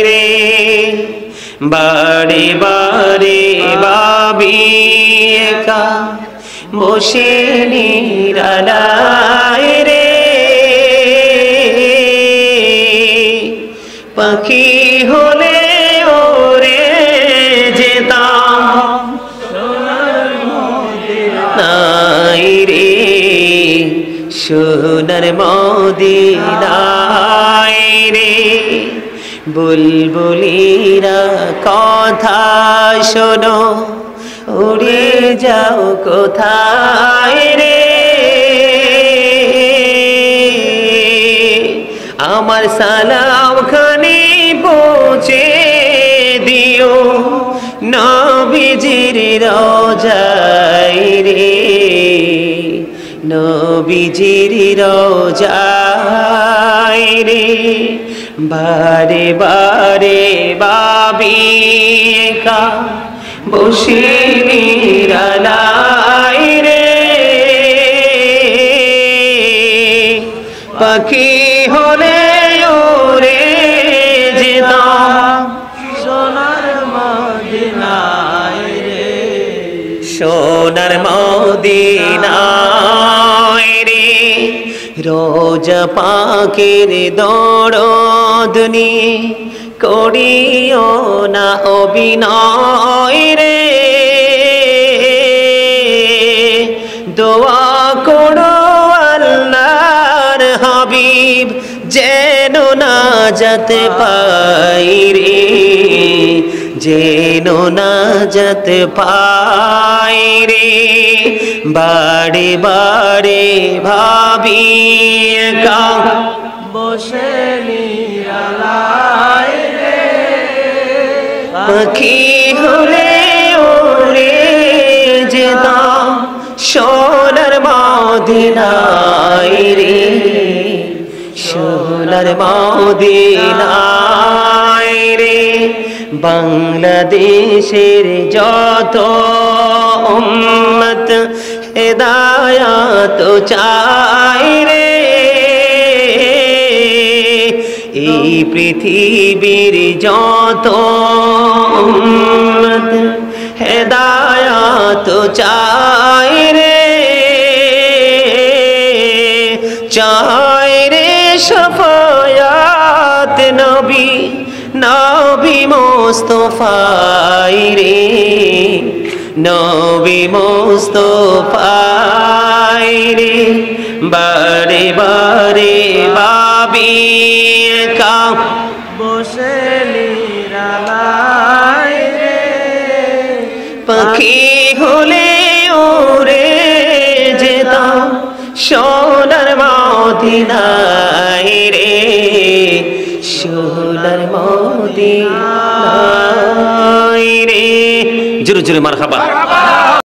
রে বারে বারে বাবি একা বসে নিরালায় রে পাখি হলে ওরে যেতাম সোনার মদিনায় রে সোনার মদিনায় রে বুলবুলিরা কথা শোনো উড়ে যাও কোথায় রে আমার সালাম খানি পৌঁছে দিও নবীজির রওজায় রে নবীজির রওজায় রে বারে বারে বাবি একা বসে নিরালায় রে পাখি হলে ওরে যেতাম সোনার মদিনায় রে সোনার মদিনায় রে রোজা পাকের দরদ নিয়ে করিও না অভিনয় রে, দোয়া করো আল্লাহর হাবিব যেন নাজাত পাই রে, যেন নাজাত পাই রে। বারে বারে ভাবি একা বসে নিরালায় রে, পাখি হলে ওরে যেতাম সোনার মদিনায় রে, সোনার মদিনায় রে। বাংলাদেশের যত উম্মত হেদায়াত চাই রে, এই পৃথিবীর যত উম্মত হেদায়াত চাই রে, চাই রে শাফায়াত নবী নবী মুস্তাফাই রে, নবী মুস্তাফাই রে। বারে বারে ভাবি একা বসে নিরালায় রে, পাখি হলে ওরে যেতাম সোনার মদিনায় রে, সোনার মদিনায় রে। জোরে জোরে মারহাবা।